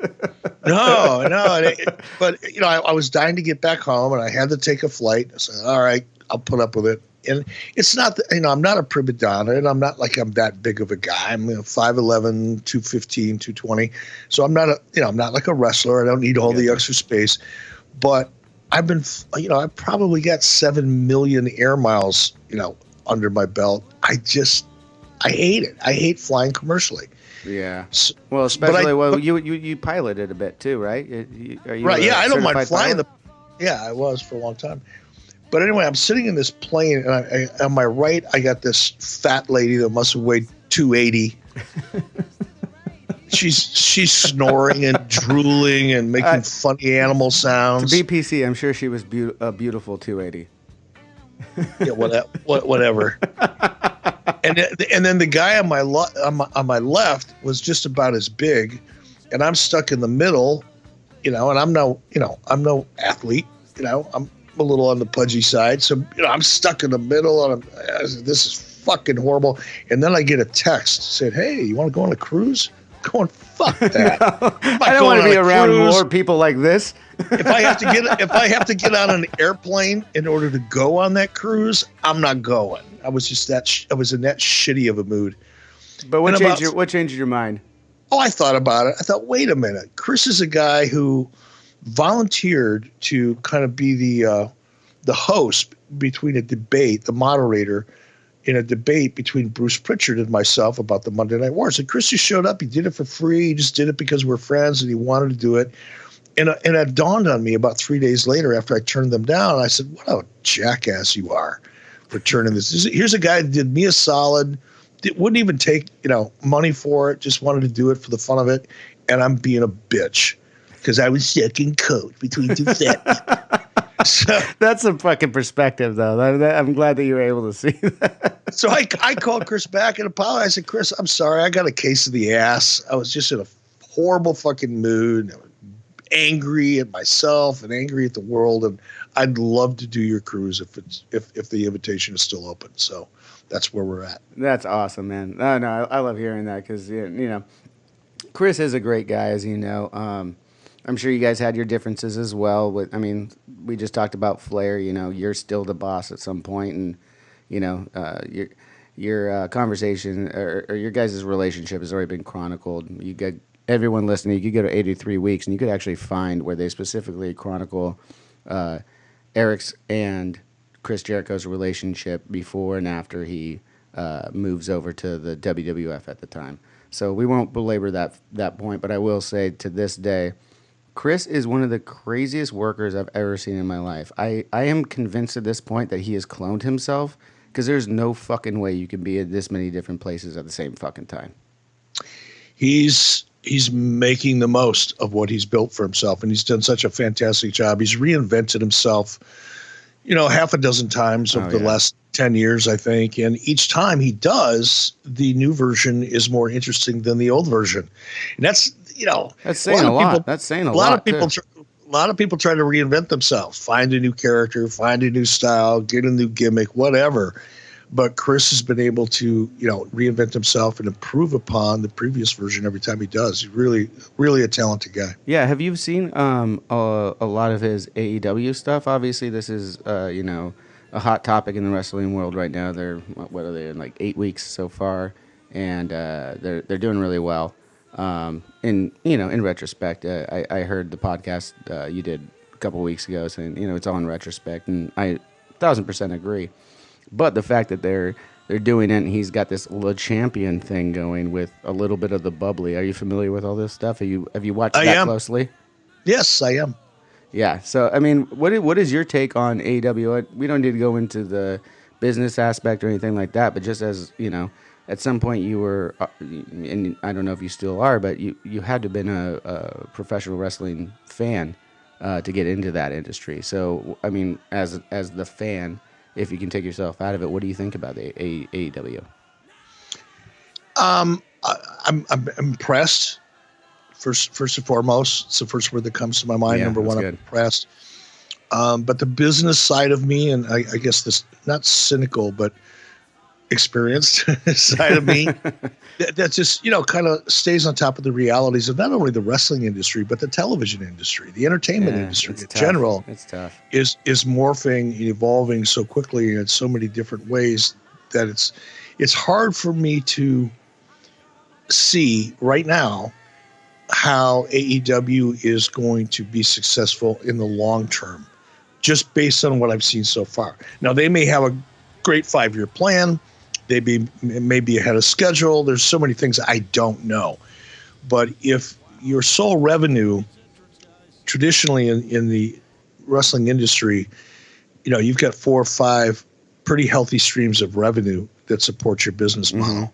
No. But I was dying to get back home, and I had to take a flight. I said, all right, I'll put up with it. And it's not, I'm not a prima donna, and I'm not like I'm that big of a guy. I'm 5'11", 215, 220. So I'm not I'm not like a wrestler. I don't need all the extra space. But I've been, I probably got 7 million air miles, under my belt. I hate it. I hate flying commercially. Yeah. Well, especially you piloted a bit too, right? Right. Yeah, I don't mind flying. I was for a long time. But anyway, I'm sitting in this plane, and on my right, I got this fat lady that must have weighed 280. She's snoring and drooling and making funny animal sounds. To be PC, I'm sure she was a beautiful 280. Yeah, whatever. And then the guy on my left was just about as big, and I'm stuck in the middle, and I'm no athlete, I'm a little on the pudgy side, so I'm stuck in the middle, and this is fucking horrible. And then I get a text said, "Hey, you want to go on a cruise?" I'm going, fuck that. No, I don't want to be around more people like this. If I have to get on an airplane in order to go on that cruise, I'm not going. I was just I was in that shitty of a mood. But what changed your mind? Oh, I thought about it. I thought, wait a minute. Chris is a guy who volunteered to kind of be the host between a debate, the moderator in a debate between Bruce Pritchard and myself about the Monday Night Wars. And Chris just showed up. He did it for free. He just did it because we're friends and he wanted to do it. And it dawned on me about 3 days later after I turned them down. I said, what a jackass you are for turning this. Here's a guy that did me a solid, wouldn't even take money for it, just wanted to do it for the fun of it. And I'm being a bitch because I was second coat between two fat people. So, that's some fucking perspective, though. I'm glad that you were able to see that. So I called Chris back and apologized. I said, Chris, I'm sorry. I got a case of the ass. I was just in a horrible fucking mood. I was angry at myself and angry at the world. And I'd love to do your cruise if the invitation is still open. So that's where we're at. That's awesome, man. No, I love hearing that because, Chris is a great guy, as you know. I'm sure you guys had your differences as well. We just talked about Flair. You're still the boss at some point, and your conversation or your guys' relationship has already been chronicled. You got everyone listening. You could go to 83 Weeks, and you could actually find where they specifically chronicle Eric's and Chris Jericho's relationship before and after he moves over to the WWF at the time. So we won't belabor that point, but I will say to this day, Chris is one of the craziest workers I've ever seen in my life. I am convinced at this point that he has cloned himself because there's no fucking way you can be at this many different places at the same fucking time. He's making the most of what he's built for himself, and he's done such a fantastic job. He's reinvented himself, half a dozen times over the last 10 years, I think. And each time he does, the new version is more interesting than the old version. And that's saying a lot. That's saying a lot. A lot of people try to reinvent themselves, find a new character, find a new style, get a new gimmick, whatever. But Chris has been able to, reinvent himself and improve upon the previous version every time he does. He's really, really a talented guy. Yeah. Have you seen a lot of his AEW stuff? Obviously, this is a hot topic in the wrestling world right now. They're what are they in like 8 weeks so far, and they're doing really well. In retrospect, I heard the podcast you did a couple weeks ago saying, it's all in retrospect, and I 1,000% agree. But the fact that they're doing it, and he's got this Le Champion thing going with a little bit of the bubbly. Are you familiar with all this stuff? Have you watched that closely? Yes, I am. Yeah. So, what is your take on AEW? We don't need to go into the business aspect or anything like that, but just as, at some point you were, and I don't know if you still are, but you had to have been a professional wrestling fan to get into that industry. So, as the fan, if you can take yourself out of it, what do you think about the AEW? I'm impressed. first and foremost. It's the first word that comes to my mind. Yeah, Number that's one, I'm good. impressed. But the business side of me, and I guess this not cynical, but experienced side of me, that just kind of stays on top of the realities of not only the wrestling industry but the television industry, the entertainment industry it's in tough. general. It's tough. Is morphing and evolving so quickly in so many different ways that it's hard for me to see right now how AEW is going to be successful in the long term, just based on what I've seen so far. Now, they may have a great 5-year plan. They may be ahead of schedule. There's so many things I don't know. But if your sole revenue traditionally in the wrestling industry, you've got 4 or 5 pretty healthy streams of revenue that support your business model.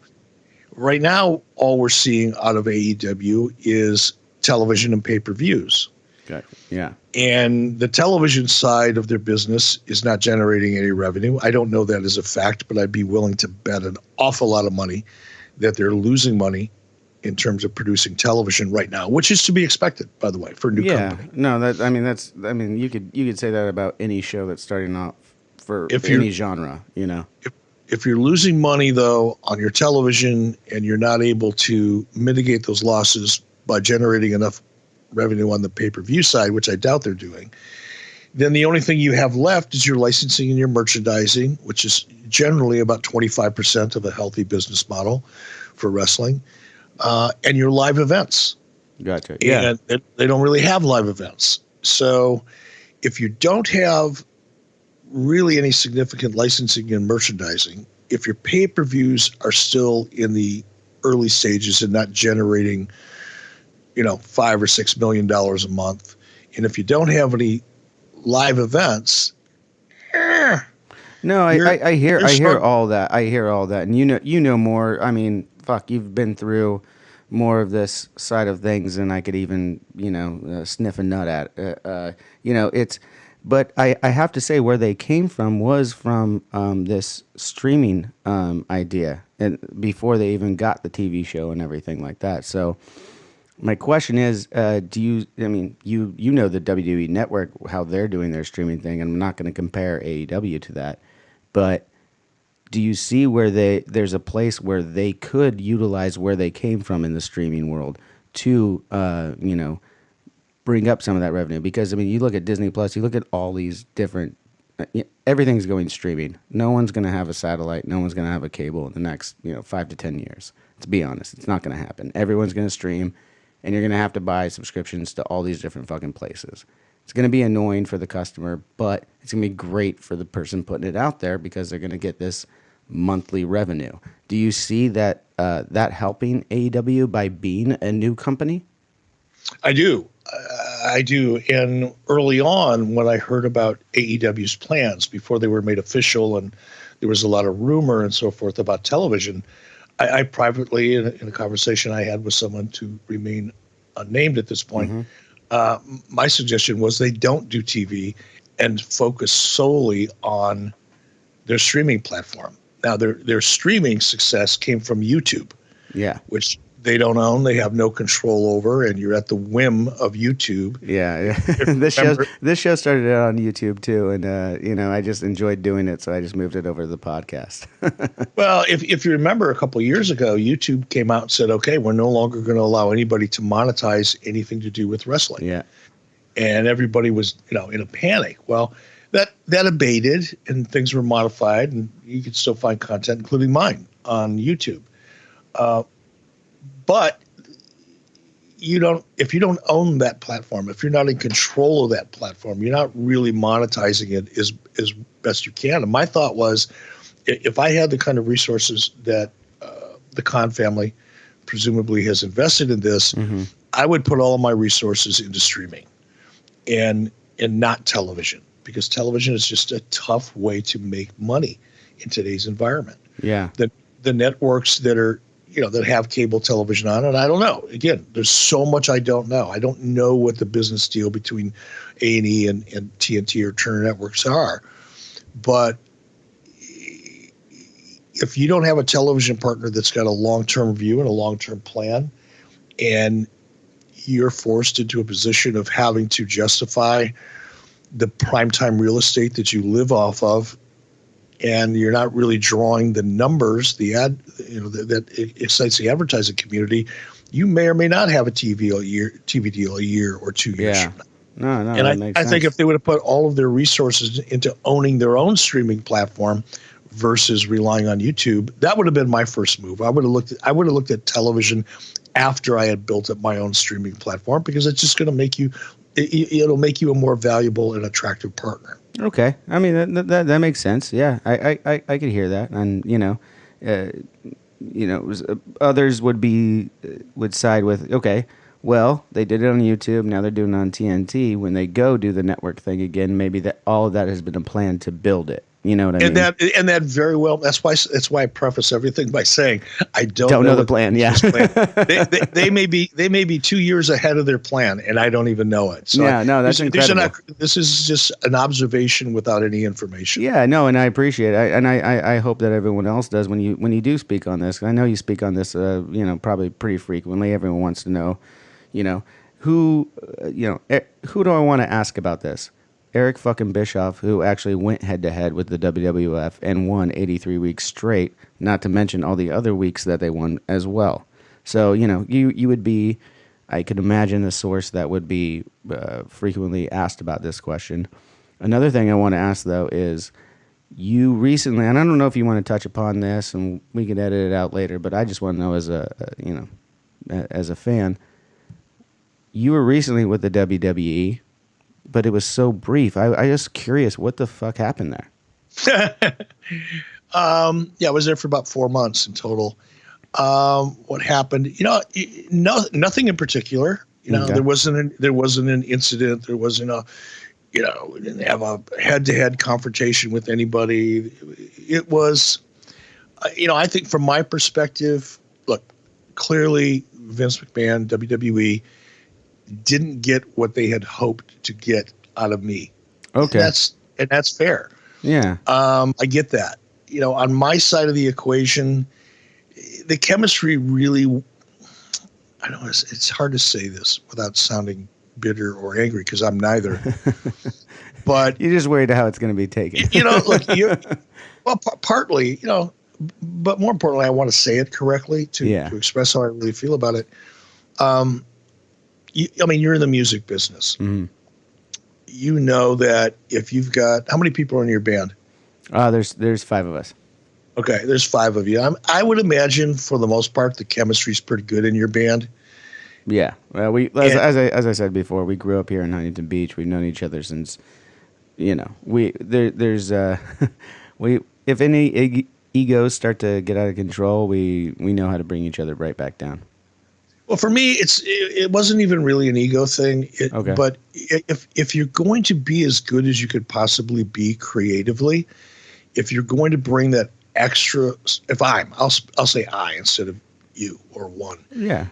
Right now, all we're seeing out of AEW is television and pay-per-views. Okay. Yeah. And the television side of their business is not generating any revenue. I don't know that as a fact, but I'd be willing to bet an awful lot of money that they're losing money in terms of producing television right now, which is to be expected, by the way, for a new company. No, you could say that about any show that's starting off for any genre, If you're losing money, though, on your television and you're not able to mitigate those losses by generating enough revenue on the pay-per-view side, which I doubt they're doing, then the only thing you have left is your licensing and your merchandising, which is generally about 25% of a healthy business model for wrestling, and your live events. Gotcha. Yeah. And they don't really have live events. So if you don't have really any significant licensing and merchandising, if your pay-per-views are still in the early stages and not generating, $5 or $6 million a month, and if you don't have any live events, no, I hear all that. I hear all that, and you know more. I mean, fuck, you've been through more of this side of things than I could even sniff a nut at. But I have to say, where they came from was from this streaming idea, and before they even got the TV show and everything like that. So my question is, you know the WWE Network, how they're doing their streaming thing, and I'm not going to compare AEW to that, but do you see where there's a place where they could utilize where they came from in the streaming world to bring up some of that revenue? Because you look at Disney Plus, you look at all these different, everything's going streaming. No one's going to have a satellite. No one's going to have a cable in the next 5 to 10 years. To be honest, it's not going to happen. Everyone's going to stream, and you're going to have to buy subscriptions to all these different fucking places. It's going to be annoying for the customer, but it's going to be great for the person putting it out there because they're going to get this monthly revenue. Do you see that that helping AEW by being a new company? I do. And early on, when I heard about AEW's plans before they were made official and there was a lot of rumor and so forth about television, I privately, in a conversation I had with someone to remain unnamed at this point, my suggestion was they don't do TV and focus solely on their streaming platform. Now, their streaming success came from YouTube, which they don't own, they have no control over, and you're at the whim of YouTube. Yeah. This show started out on YouTube too, and I just enjoyed doing it, so I just moved it over to the podcast. Well, if you remember, a couple of years ago, YouTube came out and said, "Okay, we're no longer going to allow anybody to monetize anything to do with wrestling." Yeah, and everybody was in a panic. Well, that abated, and things were modified, and you could still find content, including mine, on YouTube. But if you don't own that platform, if you're not in control of that platform, you're not really monetizing it as best you can. And my thought was, if I had the kind of resources that the Khan family presumably has invested in this, I would put all of my resources into streaming and not television, because television is just a tough way to make money in today's environment. Yeah. The networks that are that have cable television on it, I don't know. Again, there's so much I don't know. I don't know what the business deal between A&E and TNT or Turner Networks are. But if you don't have a television partner that's got a long-term view and a long-term plan, and you're forced into a position of having to justify the primetime real estate that you live off of, and you're not really drawing the numbers, that excites the advertising community, you may or may not have a TV deal a year or 2 years Yeah. from now. No, And that makes I think sense. if they would have put all of their resources into owning their own streaming platform versus relying on YouTube, that would have been my first move. I would have looked at television after I had built up my own streaming platform, because it's just going to make you, it'll make you a more valuable and attractive partner. Okay, I mean that makes sense. Yeah, I could hear that, and others would side with, okay, well, they did it on YouTube, now they're doing it on TNT. When they go do the network thing again, maybe that all of that has been a plan to build it. You know what I mean? And that very well. That's why I preface everything by saying I don't know the plan. Yeah, they may be 2 years ahead of their plan, and I don't even know it. So yeah, no, that's incredible. This is just an observation without any information. Yeah, no, and I appreciate it, and I hope that everyone else does when you do speak on this. I know you speak on this, probably pretty frequently. Everyone wants to know, who do I want to ask about this? Eric fucking Bischoff, who actually went head-to-head with the WWF and won 83 weeks straight, not to mention all the other weeks that they won as well. So, you would be, I could imagine, the source that would be frequently asked about this question. Another thing I want to ask, though, is you recently, and I don't know if you want to touch upon this, and we can edit it out later, but I just want to know as a fan, you were recently with the WWE, but it was so brief. I just curious, what the fuck happened there? I was there for about 4 months in total. What happened? Nothing in particular. Okay. There wasn't an incident. There wasn't we didn't have a head-to-head confrontation with anybody. It was, I think from my perspective, look, clearly Vince McMahon, WWE, didn't get what they had hoped to get out of me. Okay. And that's fair. Yeah. I get that. On my side of the equation, the chemistry really, I don't know, it's hard to say this without sounding bitter or angry, because I'm neither. But you're just worried how it's going to be taken. Look, partly, but more importantly, I want to say it correctly to express how I really feel about it. You're in the music business. Mm-hmm. You know that if you've got, how many people are in your band? There's 5 of us. Okay, there's 5 of you. I would imagine for the most part the chemistry's pretty good in your band. Yeah, well, as I said before, we grew up here in Huntington Beach. We've known each other since, there's if any egos start to get out of control, we know how to bring each other right back down. Well, for me, it wasn't even really an ego thing. Okay. But if you're going to be as good as you could possibly be creatively, if you're going to bring that extra, I'll say I instead of you or one. Yeah.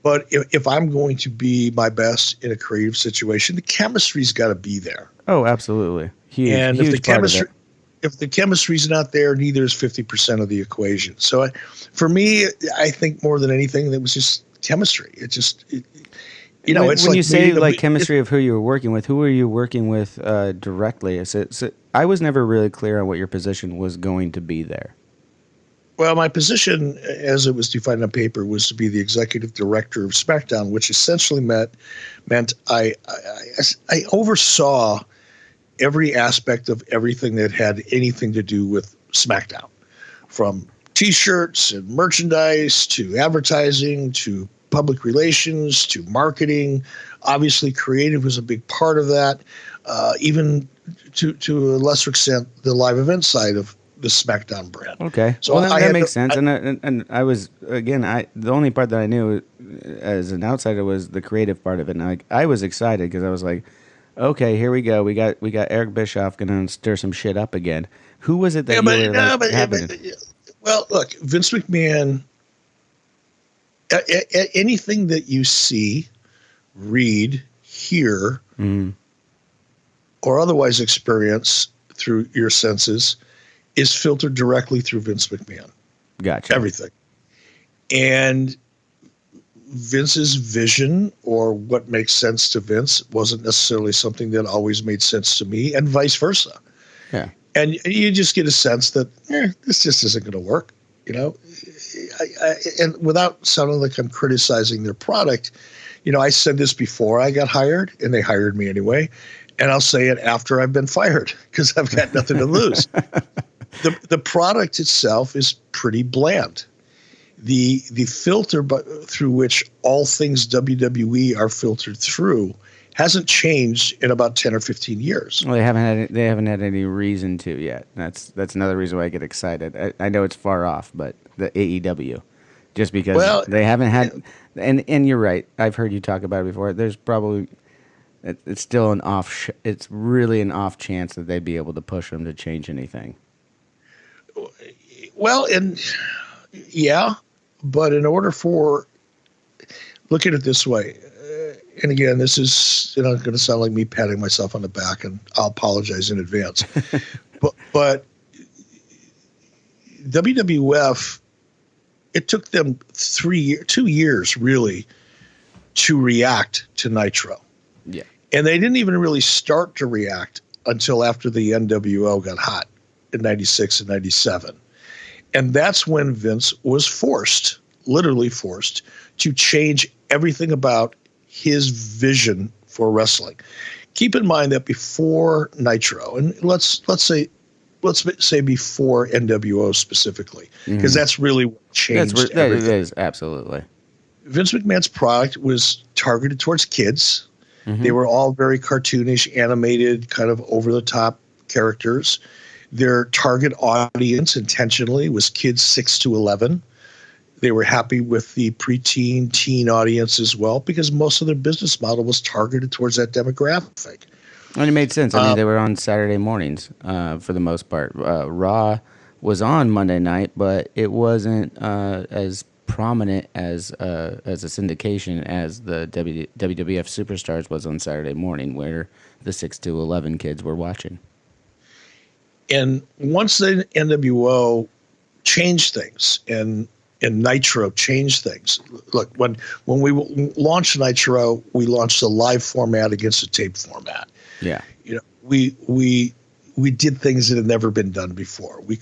But if I'm going to be my best in a creative situation, the chemistry's got to be there. Oh, absolutely. And huge if the chemistry's not there, neither is 50% of the equation. So for me, I think more than anything, that was just chemistry. It's when like you say chemistry of who you were working with, who were you working with directly? I was never really clear on what your position was going to be there. Well, my position, as it was defined on paper, was to be the executive director of SmackDown, which essentially meant I oversaw every aspect of everything that had anything to do with SmackDown, from T-shirts and merchandise to advertising to public relations to marketing. Obviously, creative was a big part of that. Even to a lesser extent, the live event side of the SmackDown brand. Okay, so that makes sense. And I was, again, the only part that I knew as an outsider was the creative part of it. And I was excited because I was like, okay, here we go. We got Eric Bischoff going to stir some shit up again. Who was it that Well, look, Vince McMahon. Anything that you see, read, hear, or otherwise experience through your senses is filtered directly through Vince McMahon. Gotcha. Everything. And Vince's vision or what makes sense to Vince wasn't necessarily something that always made sense to me, and vice versa. Yeah. And you just get a sense that this just isn't going to work, and without sounding like I'm criticizing their product, I said this before I got hired, and they hired me anyway, and I'll say it after I've been fired because I've got nothing to lose. The product itself is pretty bland. The filter through which all things WWE are filtered through hasn't changed in about 10 or 15 years. Well, they haven't had any reason to yet. That's another reason why I get excited. I know it's far off, but the AEW, just because they haven't had, and you're right. I've heard you talk about it before. There's probably it's still it's really an off chance that they'd be able to push them to change anything. Well, yeah, but in order for, look at it this way, and again, this is going to sound like me patting myself on the back, and I'll apologize in advance. but WWF, it took them 2 years really to react to Nitro. Yeah, and they didn't even really start to react until after the NWO got hot in '96 and '97. And that's when Vince was literally forced, to change everything about his vision for wrestling. Keep in mind that before Nitro, and let's say before NWO specifically, because that's really what changed everything. It is, absolutely. Vince McMahon's product was targeted towards kids. Mm-hmm. They were all very cartoonish, animated, kind of over-the-top characters. Their target audience intentionally was kids 6 to 11. They were happy with the preteen, teen audience as well, because most of their business model was targeted towards that demographic. And it made sense. I mean, they were on Saturday mornings for the most part. Raw was on Monday night, but it wasn't as prominent as a syndication as the WWF Superstars was on Saturday morning, where the 6 to 11 kids were watching. And once the NWO changed things and Nitro changed things. Look, when we launched Nitro, we launched a live format against a tape format. Yeah. We did things that had never been done before. We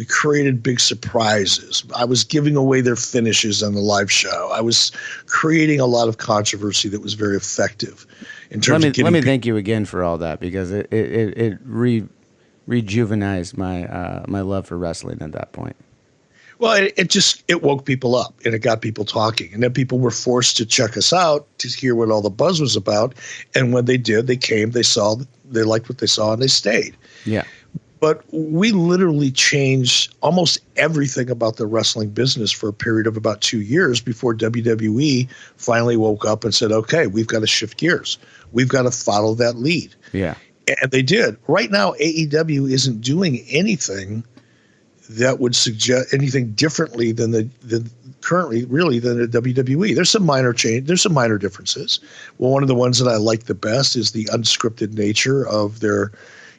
created big surprises. I was giving away their finishes on the live show. I was creating a lot of controversy that was very effective in terms of getting. Let me thank you again for all that, because it rejuvenized my love for wrestling at that point. Well, it woke people up, and it got people talking, and then people were forced to check us out to hear what all the buzz was about. And when they did, they came, they liked what they saw, and they stayed. Yeah. But we literally changed almost everything about the wrestling business for a period of about 2 years before WWE finally woke up and said, okay, we've got to shift gears. We've got to follow that lead. Yeah. And they did. Right now, AEW isn't doing anything that would suggest anything differently than the WWE. There's some minor change. There's some minor differences. Well, one of the ones that I like the best is the unscripted nature of their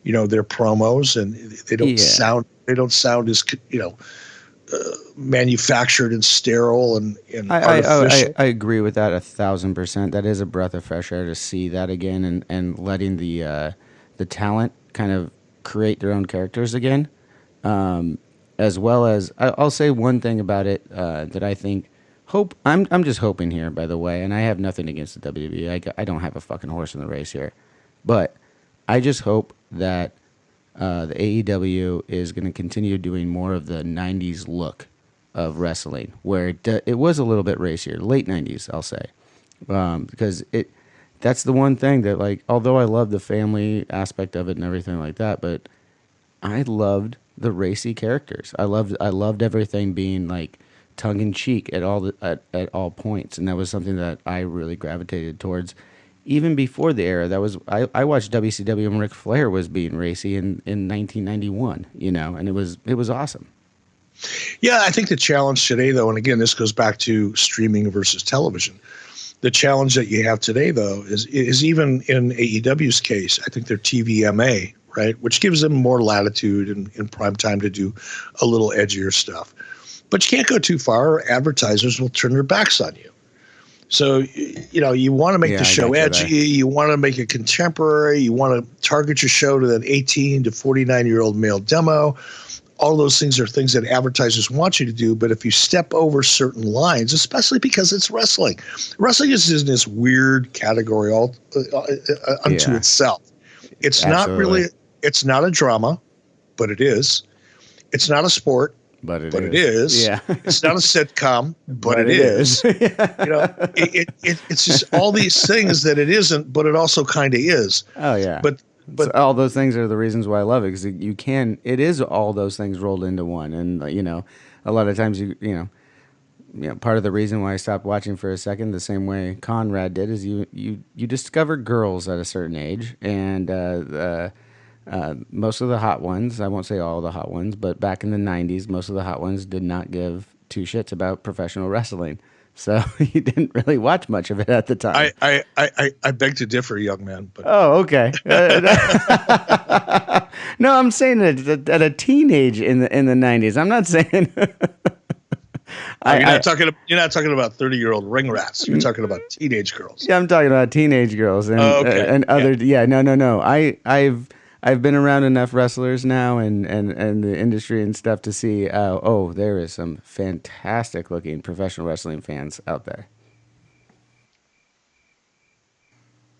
promos, and they don't sound as manufactured and sterile and artificial. I agree with that 1,000%. That is a breath of fresh air to see that again, and letting the talent kind of create their own characters again. As well as, I'll say one thing about it that I think, I'm just hoping here, by the way, and I have nothing against the WWE. I don't have a fucking horse in the race here. But I just hope that the AEW is going to continue doing more of the 90s look of wrestling, where it was a little bit racier, late 90s, I'll say. Because that's the one thing that, like, although I love the family aspect of it and everything like that, but I loved the racy characters. I loved everything being like tongue in cheek at all points, and that was something that I really gravitated towards, even before the era. That was I watched WCW when Ric Flair was being racy in 1991, and it was awesome. Yeah, I think the challenge today, though, and again, this goes back to streaming versus television. The challenge that you have today, though, is even in AEW's case, I think they're TVMA, right, which gives them more latitude in prime time to do a little edgier stuff. But you can't go too far, or advertisers will turn their backs on you. So, you want to make the show edgy. You want to make it contemporary. You want to target your show to that 18 to 49-year-old male demo. All those things are things that advertisers want you to do. But if you step over certain lines, especially because it's wrestling is in this weird category all unto itself. It's not really, it's not a drama, but it is. It's not a sport. But it is. Yeah. It's not a sitcom, but it is. It's just all these things that it isn't, but it also kind of is. Oh yeah. But so all those things are the reasons why I love it, because it is all those things rolled into one. And a lot of times part of the reason why I stopped watching for a second, the same way Conrad did, is you discover girls at a certain age, and most of the hot ones, I won't say all the hot ones, but back in the 90s, most of the hot ones did not give two shits about professional wrestling. So you didn't really watch much of it at the time. I beg to differ, young man. But. Oh, okay. No, I'm saying that at a teenage in the 90s. I'm not saying. You're not talking about 30-year-old ring rats. You're talking about teenage girls. Yeah, I'm talking about teenage girls and other. Yeah, no. I've been around enough wrestlers now and the industry and stuff to see, there is some fantastic looking professional wrestling fans out there.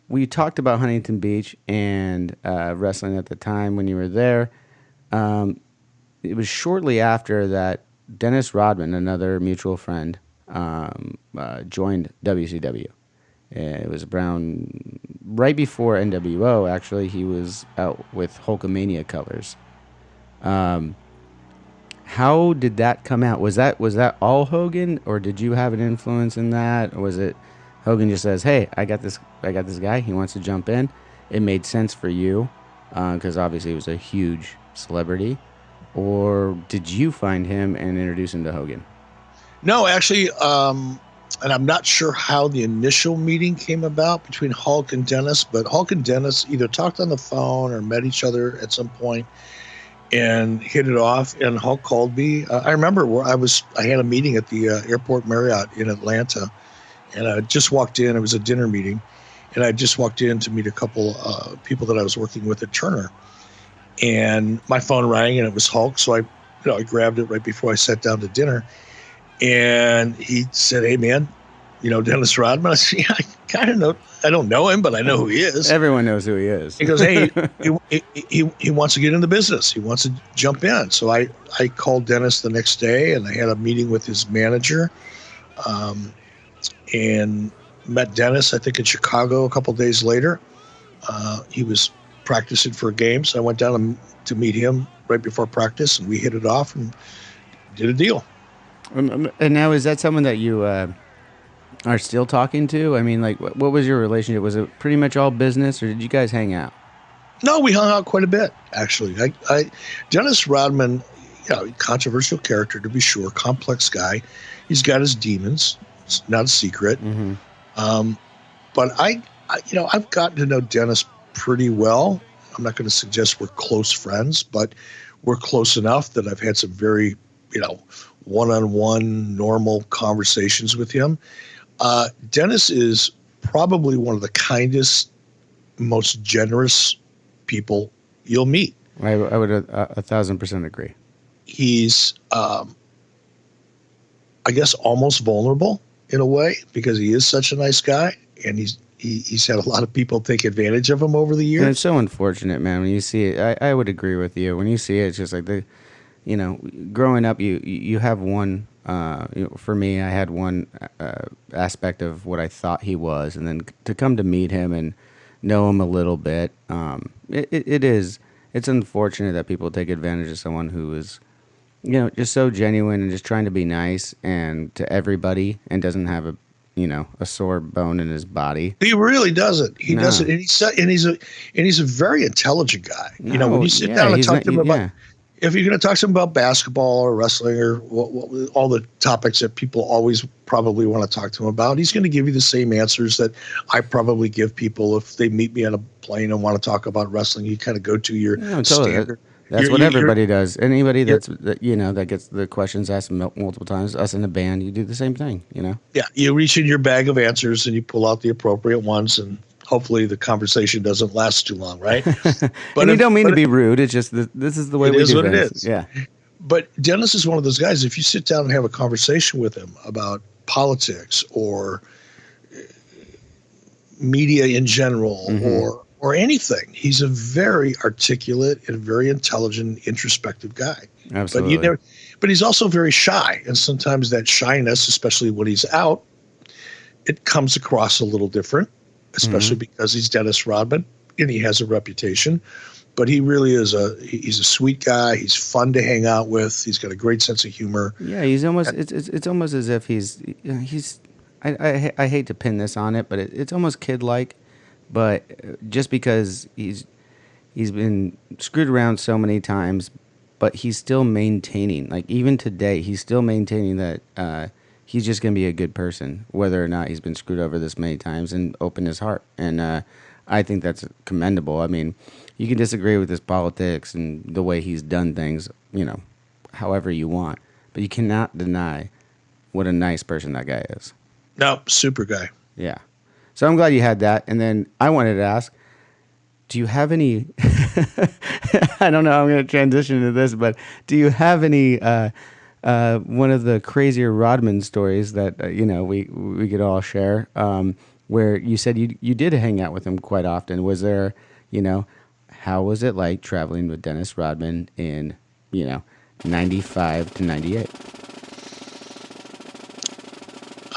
We talked about Huntington Beach and wrestling at the time when you were there. It was shortly after that Dennis Rodman, another mutual friend, joined WCW. It was around right before NWO. Actually, he was out with Hulkamania colors. How did that come out? Was that all Hogan, or did you have an influence in that, or was it Hogan just says, "Hey, I got this guy. He wants to jump in." It made sense for you because obviously he was a huge celebrity, or did you find him and introduce him to Hogan? No, actually. And I'm not sure how the initial meeting came about between Hulk and Dennis, but Hulk and Dennis either talked on the phone or met each other at some point and hit it off. And Hulk called me. I remember where I had a meeting at the Airport Marriott in Atlanta, and I just walked in. It was a dinner meeting, and I just walked in to meet a couple people that I was working with at Turner. And my phone rang, and it was Hulk. So I grabbed it right before I sat down to dinner. And he said, "Hey, man, Dennis Rodman?" I said, "Yeah, I kind of know. I don't know him, but I know who he is." Everyone knows who he is. He goes, "Hey, he wants to get in the business. He wants to jump in." So I called Dennis the next day, and I had a meeting with his manager, and met Dennis, I think, in Chicago a couple days later. He was practicing for a game, so I went down to meet him right before practice, and we hit it off and did a deal. And now, is that someone that you are still talking to? I mean, like, what was your relationship? Was it pretty much all business, or did you guys hang out? No, we hung out quite a bit, actually. Dennis Rodman, controversial character to be sure, complex guy. He's got his demons. It's not a secret. Mm-hmm. But I've gotten to know Dennis pretty well. I'm not going to suggest we're close friends, but we're close enough that I've had some very, one-on-one normal conversations with him. Dennis is probably one of the kindest, most generous people you'll meet. I would 1,000% agree. He's, I guess, almost vulnerable in a way because he is such a nice guy, and he's had a lot of people take advantage of him over the years. And it's so unfortunate, man. When you see it, I would agree with you. When you see it, it's just like growing up, you have one. For me, I had one aspect of what I thought he was, and then to come to meet him and know him a little bit, it's unfortunate that people take advantage of someone who is, just so genuine and just trying to be nice and to everybody and doesn't have a sore bone in his body. He really doesn't. He doesn't, and he's a very intelligent guy. When you sit down and talk to him about. If you're going to talk to him about basketball or wrestling or all the topics that people always probably want to talk to him about, he's going to give you the same answers that I probably give people if they meet me on a plane and want to talk about wrestling. You kind of go to your standard. That's what everybody does. Anybody that gets the questions asked multiple times, us in a band, you do the same thing, Yeah, you reach in your bag of answers and you pull out the appropriate ones, and hopefully the conversation doesn't last too long, right? But and you don't mean to be rude. It's just this is the way we do things. It is what it is. Yeah. But Dennis is one of those guys, if you sit down and have a conversation with him about politics or media in general, or anything, he's a very articulate and very intelligent, introspective guy. Absolutely. But he's also very shy, and sometimes that shyness, especially when he's out, it comes across a little different, especially because he's Dennis Rodman and he has a reputation. But he really is he's a sweet guy. He's fun to hang out with. He's got a great sense of humor. Yeah, he's almost it's almost as if he's I hate to pin this on it, but it's almost kid-like. But just because he's been screwed around so many times, but he's still maintaining, like even today, he's still maintaining that he's just going to be a good person, whether or not he's been screwed over this many times, and open his heart. And I think that's commendable. I mean, you can disagree with his politics and the way he's done things, however you want, but you cannot deny what a nice person that guy is. No, super guy. Yeah. So I'm glad you had that. And then I wanted to ask, do you have any, I don't know how I'm going to transition into this, but do you have any, one of the crazier Rodman stories that, we could all share, where you said you did hang out with him quite often? Was there, how was it like traveling with Dennis Rodman in, 95 to 98?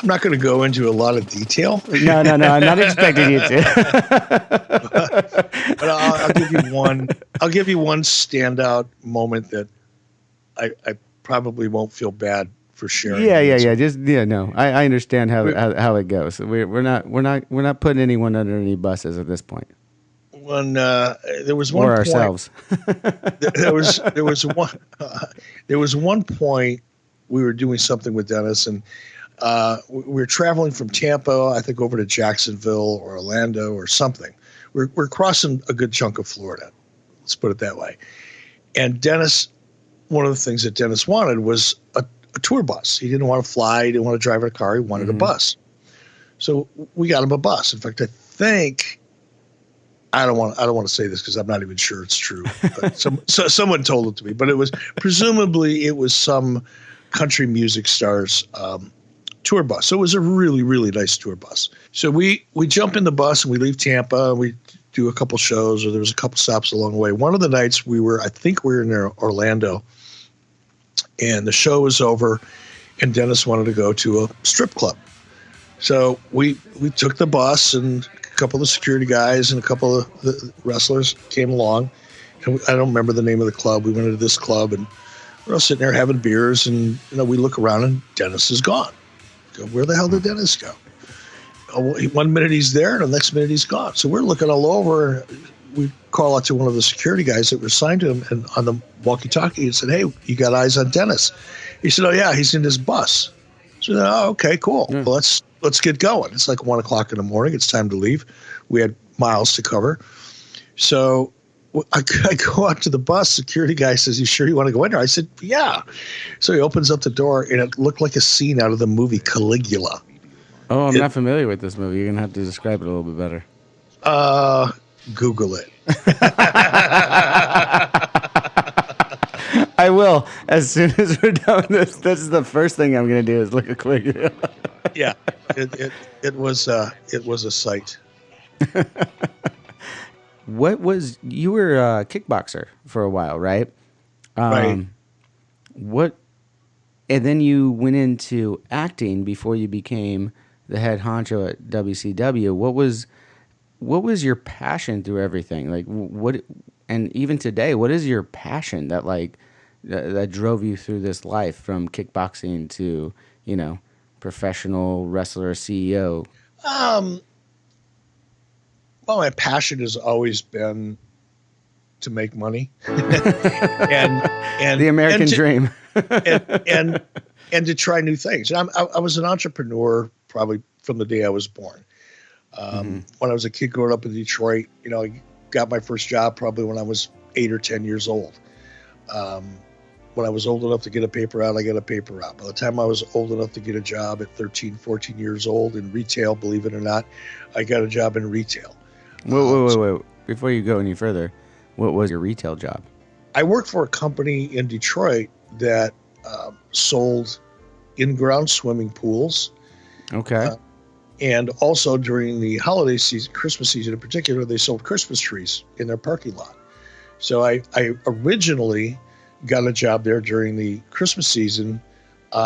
I'm not going to go into a lot of detail. No, I'm not expecting you to. But I'll give you one. I'll give you one standout moment that I probably won't feel bad for sharing. Yeah. No, I understand how it goes. We're not putting anyone under any buses at this point. When there was one or point, ourselves. there was one point we were doing something with Dennis, and we were traveling from Tampa, I think, over to Jacksonville or Orlando or something. We're crossing a good chunk of Florida. Let's put it that way. And Dennis, one of the things that Dennis wanted was a tour bus. He didn't want to fly. He didn't want to drive in a car. He wanted a bus. So we got him a bus. In fact, I think, I don't want to say this because I'm not even sure it's true. But someone told it to me. But it was presumably some country music star's tour bus. So it was a really, really nice tour bus. So we jump in the bus and we leave Tampa and we do a couple shows, or there was a couple stops along the way. One of the nights I think we were in Orlando, and the show was over and Dennis wanted to go to a strip club. So we took the bus, and a couple of the security guys and a couple of the wrestlers came along. And I don't remember the name of the club. We went to this club and we're all sitting there having beers, and we look around and Dennis is gone. Go, where the hell did Dennis go? Oh, 1 minute he's there, and the next minute he's gone. So we're looking all over. We call out to one of the security guys that were assigned to him, and on the walkie-talkie, he said, "Hey, you got eyes on Dennis?" He said, "Oh yeah, he's in his bus." So then, "Oh, okay, cool. Yeah. Well, let's get going." It's like 1:00 in the morning. It's time to leave. We had miles to cover. So I go out to the bus. Security guy says, "You sure you want to go in there?" I said, "Yeah." So he opens up the door, and it looked like a scene out of the movie Caligula. Oh, I'm not familiar with this movie. You're going to have to describe it a little bit better. Google it. I will. As soon as we're done with this is the first thing I'm going to do is look at Caligula. Yeah, it was a sight. You were a kickboxer for a while, right? Right. And then you went into acting before you became the head honcho at WCW. What was your passion through everything? Like and even today, what is your passion that drove you through this life from kickboxing to, professional wrestler, CEO? Well, my passion has always been to make money, and the American dream, and to try new things. And I was an entrepreneur probably from the day I was born. When I was a kid growing up in Detroit, I got my first job probably when I was 8 or 10 years old. When I was old enough to get a paper route, I got a paper route. By the time I was old enough to get a job at 13, 14 years old in retail, believe it or not, I got a job in retail. Wait. Before you go any further, what was your retail job? I worked for a company in Detroit that sold in-ground swimming pools. Okay. And also during the holiday season, Christmas season in particular, they sold Christmas trees in their parking lot. So I originally got a job there during the Christmas season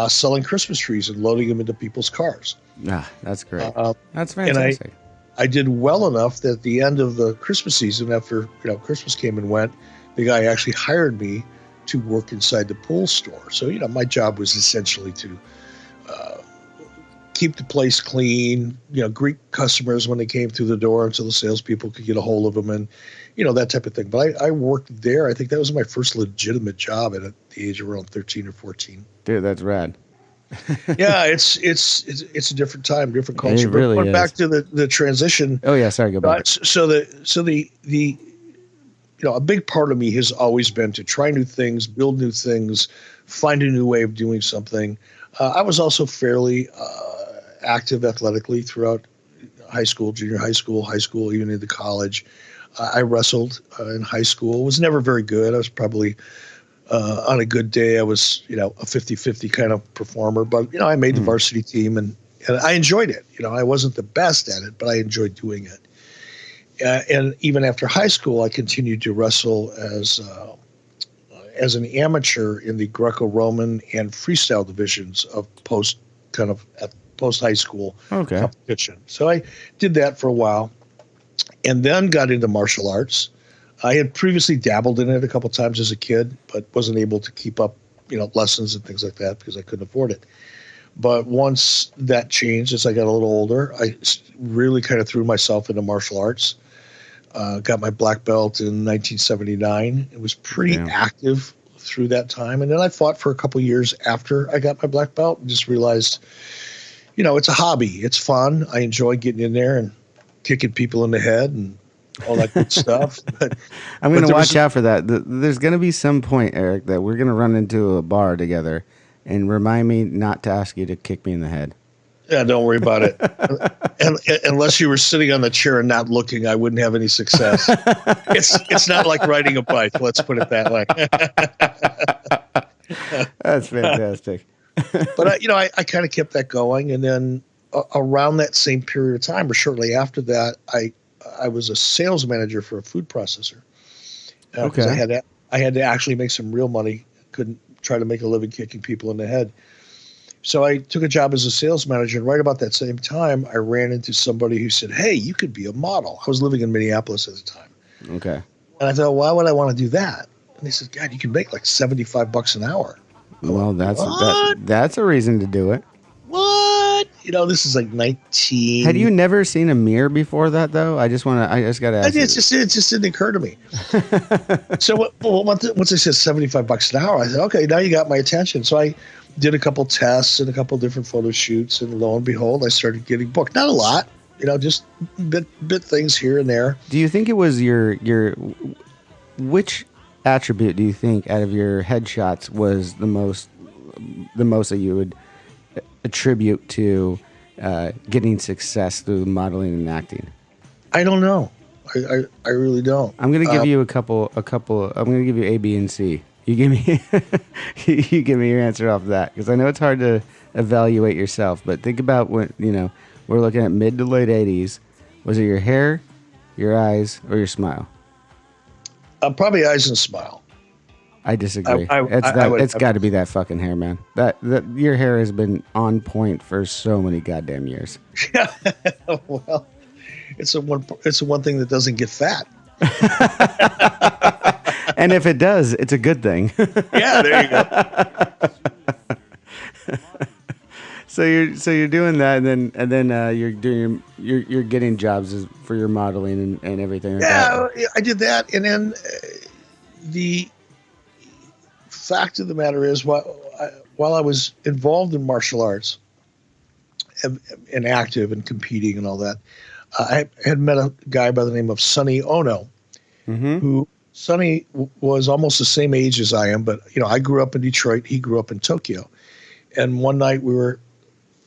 selling Christmas trees and loading them into people's cars. That's great. That's fantastic. And I did well enough that at the end of the Christmas season, after Christmas came and went, the guy actually hired me to work inside the pool store. So, my job was essentially to keep the place clean, greet customers when they came through the door until the salespeople could get a hold of them and, that type of thing. But I worked there. I think that was my first legitimate job at the age of around 13 or 14. Dude, that's rad. Yeah, it's a different time, different culture. It really but is. Back to the transition. Oh yeah, sorry, go back. So the a big part of me has always been to try new things, build new things, find a new way of doing something. I was also fairly active athletically throughout high school, junior high school, even into college. I wrestled in high school. Was never very good. I was probably on a good day, I was, a 50-50 kind of performer, but, I made the varsity team and I enjoyed it. I wasn't the best at it, but I enjoyed doing it. And even after high school, I continued to wrestle as an amateur in the Greco-Roman and freestyle divisions of post high school competition. So I did that for a while and then got into martial arts. I had previously dabbled in it a couple times as a kid, but wasn't able to keep up, lessons and things like that because I couldn't afford it. But once that changed, as I got a little older, I really kind of threw myself into martial arts. Got my black belt in 1979. It was pretty active through that time. And then I fought for a couple years after I got my black belt and just realized, it's a hobby. It's fun. I enjoy getting in there and kicking people in the head and all that good stuff. But I'm going to watch out for that. There's going to be some point, Eric, that we're going to run into a bar together and remind me not to ask you to kick me in the head. Yeah, don't worry about it. And unless you were sitting on the chair and not looking, I wouldn't have any success. It's not like riding a bike. Let's put it that way. That's fantastic. But I kind of kept that going, and then around that same period of time, or shortly after that, I was a sales manager for a food processor. Because I had to actually make some real money. Couldn't try to make a living kicking people in the head. So I took a job as a sales manager, and right about that same time, I ran into somebody who said, "Hey, you could be a model." I was living in Minneapolis at the time. Okay. And I thought, why would I want to do that? And they said, "God, you can make like $75 an hour." Well, that's a reason to do it. What? This is like 19. Had you never seen a mirror before that, though? I just got to ask. It just didn't occur to me. So once they said $75 an hour, I said, okay, now you got my attention. So I did a couple tests and a couple different photo shoots, and lo and behold, I started getting booked. Not a lot, just bit things here and there. Do you think it was your which attribute do you think out of your headshots was the most that you would attribute to getting success through modeling and acting? I don't know. I really don't. I'm going to give you a couple. I'm going to give you A, B, and C. You give me you give me your answer off that, because I know it's hard to evaluate yourself. But think about when we're looking at mid to late 80s. Was it your hair, your eyes, or your smile? Probably eyes and smile. I disagree. It's got to be that fucking hair, man. That your hair has been on point for so many goddamn years. Yeah. Well, it's the one thing that doesn't get fat. And if it does, it's a good thing. Yeah, there you go. So you're doing that, and then you're getting jobs for your modeling and everything. Yeah, I did that, and then the fact of the matter is, while I was involved in martial arts and active and competing and all that, I had met a guy by the name of Sonny Ono, who Sonny was almost the same age as I am, but I grew up in Detroit. He grew up in Tokyo. And one night we were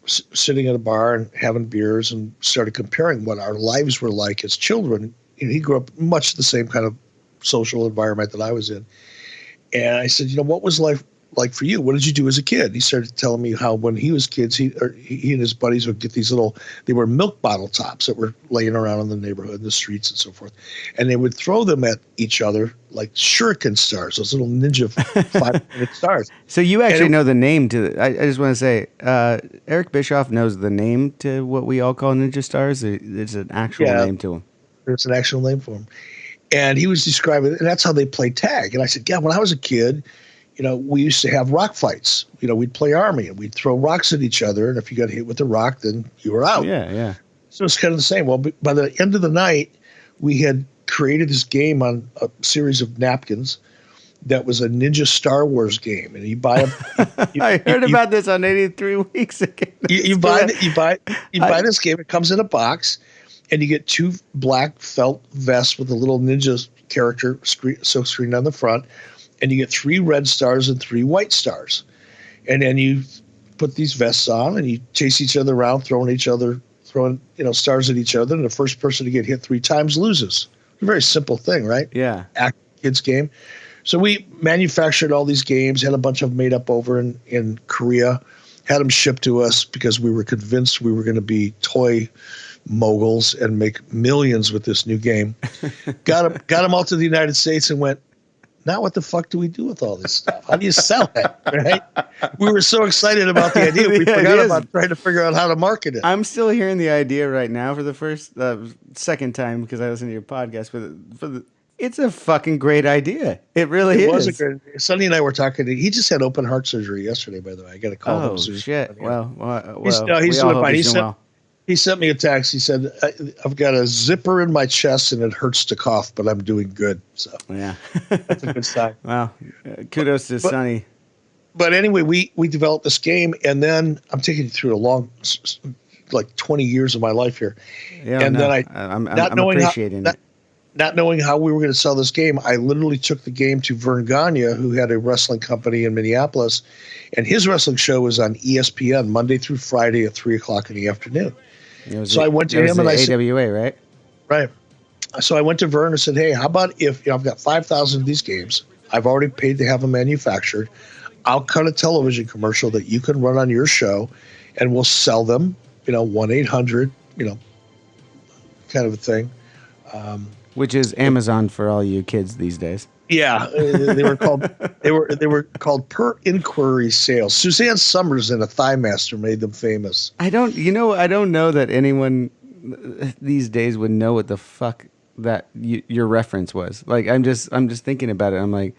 sitting at a bar and having beers and started comparing what our lives were like as children. He grew up much the same kind of social environment that I was in. And I said, what was life like for you? What did you do as a kid? He started telling me how when he was kids, he and his buddies would get these they were milk bottle tops that were laying around in the neighborhood, in the streets and so forth. And they would throw them at each other like shuriken stars, those little ninja 5-minute stars. So you actually know the name to I just want to say, Eric Bischoff knows the name to what we all call ninja stars. There's an actual name to them. There's an actual name for them. And he was describing it, and that's how they play tag. And I said, when I was a kid, we used to have rock fights. We'd play army, and we'd throw rocks at each other, and if you got hit with a rock, then you were out. Yeah. So it's kind of the same. Well, by the end of the night, we had created this game on a series of napkins that was a Ninja Star Wars game, and you buy I heard about this on 83 Weeks Ago. You buy this game. It comes in a box. And you get 2 black felt vests with a little ninja character silk screen on the front. And you get 3 red stars and 3 white stars. And then you put these vests on and you chase each other around, throwing stars at each other. And the first person to get hit 3 times loses. A very simple thing, right? Yeah. Kids game. So we manufactured all these games, had a bunch of them made up over in Korea, had them shipped to us because we were convinced we were going to be toy moguls and make millions with this new game. Got them all to the United States and went, now what the fuck do we do with all this stuff? How do you sell it? Right? We were so excited about the idea, we forgot about trying to figure out how to market it. I'm still hearing the idea right now for the second time because I listened to your podcast. It's a fucking great idea. It really is. It was a great idea. Sonny and I were talking. He just had open heart surgery yesterday, by the way. I got to call him. Oh, shit. Well, he's doing fine. He sent me a text. He said, I've got a zipper in my chest and it hurts to cough, but I'm doing good. So yeah, that's a good sign. Wow. Kudos to Sonny. But anyway, we developed this game, and then I'm taking you through a long, like 20 years of my life here. Yeah, and then I'm appreciating it. Not knowing how we were going to sell this game, I literally took the game to Vern Gagne, who had a wrestling company in Minneapolis, and his wrestling show was on ESPN Monday through Friday at 3:00 in the afternoon. I went to him and I said, AWA, right? Right. So I went to Vern and said, hey, how about if I've got 5,000 of these games, I've already paid to have them manufactured, I'll cut a television commercial that you can run on your show, and we'll sell them, 1-800, kind of a thing. Which is Amazon for all you kids these days. Yeah, they were called per inquiry sales. Suzanne Summers and a Thigh Master made them famous. I don't know that anyone these days would know what the fuck that your reference was. Like I'm just thinking about it. I'm like,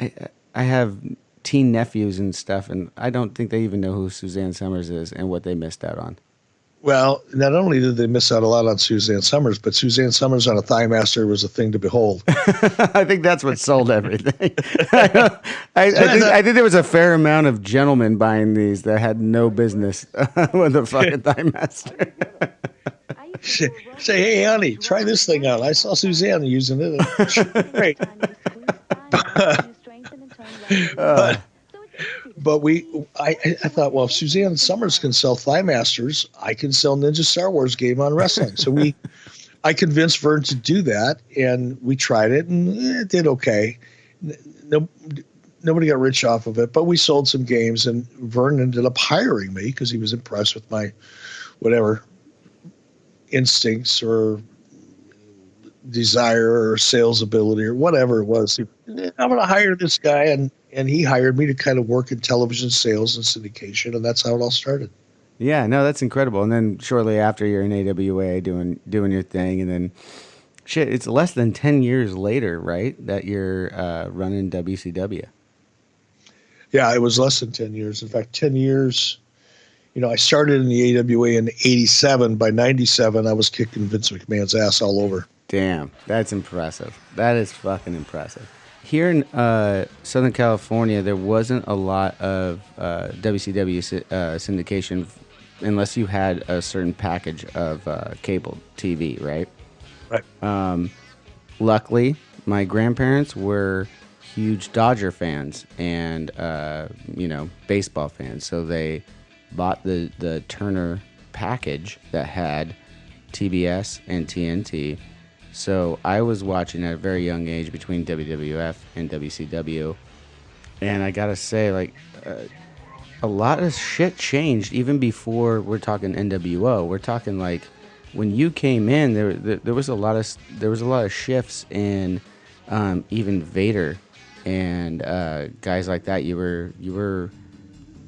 I have teen nephews and stuff, and I don't think they even know who Suzanne Summers is and what they missed out on. Well, not only did they miss out a lot on Suzanne Summers, but Suzanne Summers on a Thigh Master was a thing to behold. I think that's what sold everything. I think there was a fair amount of gentlemen buying these that had no business with a fucking Thigh Master. Say, hey, honey, try this thing out. I saw Suzanne using it. Great. But I thought, well, if Suzanne Summers can sell Thigh Masters, I can sell Ninja Star Wars game on wrestling. So I convinced Vern to do that, and we tried it, and it did okay. Nobody got rich off of it, but we sold some games, and Vern ended up hiring me because he was impressed with my whatever instincts or desire or sales ability or whatever it was. I'm going to hire this guy, and he hired me to kind of work in television sales and syndication, and that's how it all started. Yeah, no, that's incredible. And then shortly after, you're in AWA doing your thing, and then shit, it's less than 10 years later, right, that you're running WCW. Yeah, it was less than 10 years. In fact, 10 years. I started in the AWA in 87. By 97, I was kicking Vince McMahon's ass all over. Damn, that's impressive. That is fucking impressive. Here in Southern California, there wasn't a lot of WCW syndication unless you had a certain package of cable TV, right? Right. Luckily, my grandparents were huge Dodger fans and, baseball fans. So they bought the Turner package that had TBS and TNT. So I was watching at a very young age between WWF and WCW. And I gotta say, like, a lot of shit changed even before we're talking NWO. We're talking like when you came in, there was a lot of shifts in even Vader and guys like that. You were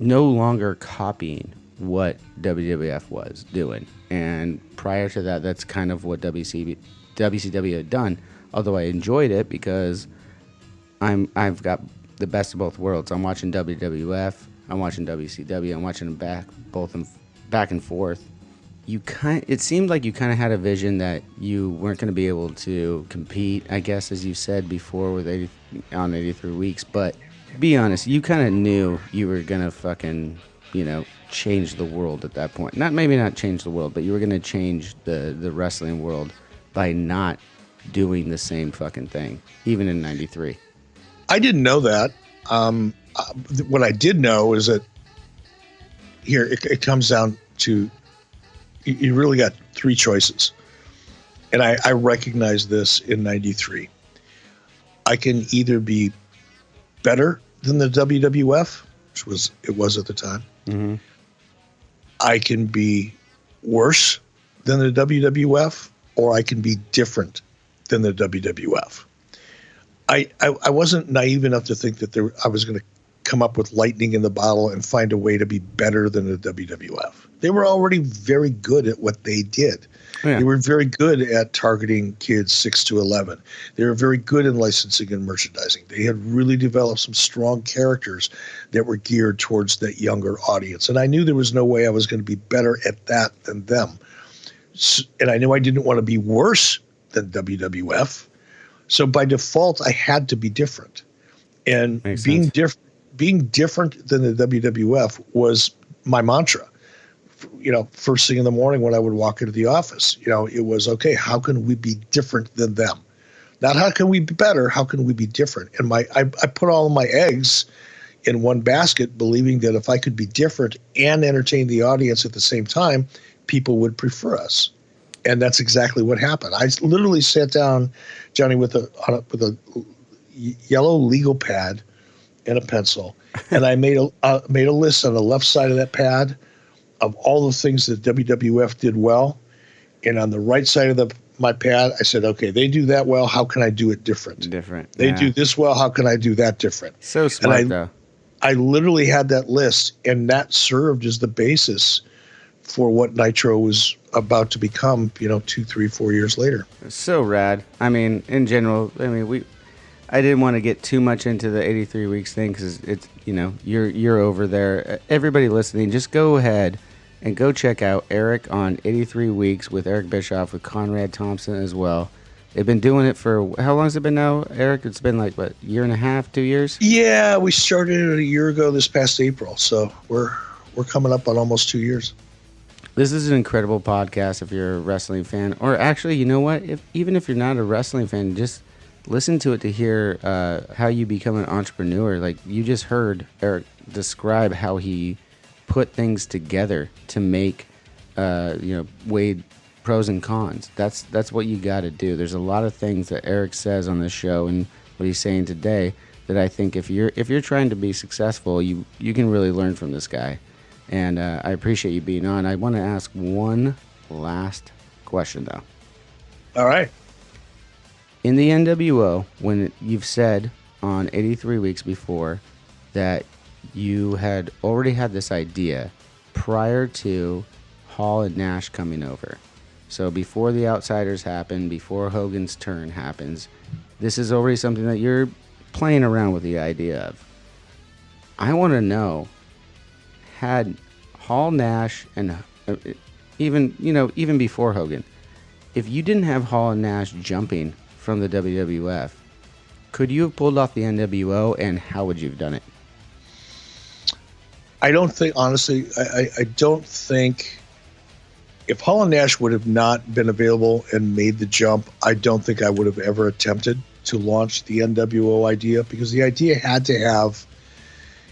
no longer copying what WWF was doing, and prior to that, that's kind of what WCW had done. Although I enjoyed it because I've got the best of both worlds. I'm watching WWF, I'm watching WCW, I'm watching them back and forth. It seemed like you kind of had a vision that you weren't going to be able to compete, I guess, as you said before, with 83 weeks. But be honest, you kind of knew you were going to fucking, change the world at that point. Maybe not change the world, but you were going to change the wrestling world by not doing the same fucking thing, even in 93. I didn't know that. What I did know is that here it comes down to you really got three choices. And I recognized this in 93. I can either be better than the WWF, which it was at the time. Mm-hmm. I can be worse than the WWF, or I can be different than the WWF. I wasn't naive enough to think that I was going to come up with lightning in the bottle and find a way to be better than the WWF. They were already very good at what they did. Yeah. They were very good at targeting kids 6 to 11. They were very good in licensing and merchandising. They had really developed some strong characters that were geared towards that younger audience. And I knew there was no way I was going to be better at that than them. And I knew I didn't want to be worse than WWF. So by default, I had to be different. And being different than the WWF was my mantra. First thing in the morning when I would walk into the office, it was, okay, how can we be different than them? Not how can we be better, how can we be different? And I put all of my eggs in one basket, believing that if I could be different and entertain the audience at the same time, people would prefer us. And that's exactly what happened. I literally sat down, Johnny, with a yellow legal pad and a pencil, and I made a list on the left side of that pad of all the things that WWF did well, and on the right side of my pad, I said, okay, they do that well. How can I do it different? They do this well. How can I do that different? So smart, though. I literally had that list, and that served as the basis for what Nitro was about to become, 2, 3, 4 years later. So rad. I mean, in general, I didn't want to get too much into the 83 weeks thing because it's, you're over there. Everybody listening, just go ahead and go check out Eric on 83 Weeks with Eric Bischoff, with Conrad Thompson as well. They've been doing it for, how long has it been now, Eric? It's been like, what, year and a half, 2 years? Yeah, we started it a year ago this past April, so we're coming up on almost 2 years. This is an incredible podcast if you're a wrestling fan. Or actually, you know what? Even if you're not a wrestling fan, just listen to it to hear how you become an entrepreneur. Like, you just heard Eric describe how he put things together to make, weigh pros and cons. That's what you got to do. There's a lot of things that Eric says on this show and what he's saying today that I think if you're trying to be successful, you can really learn from this guy. And I appreciate you being on. I want to ask one last question, though. All right. In the NWO, when you've said on 83 Weeks before that you had already had this idea prior to Hall and Nash coming over. So before the Outsiders happen, before Hogan's turn happens, this is already something that you're playing around with the idea of. I want to know, had Hall, Nash, and even before Hogan, if you didn't have Hall and Nash jumping from the WWF, could you have pulled off the NWO, and how would you have done it? I don't think, honestly, I don't think, if Hall and Nash would have not been available and made the jump, I don't think I would have ever attempted to launch the NWO idea, because the idea had to have,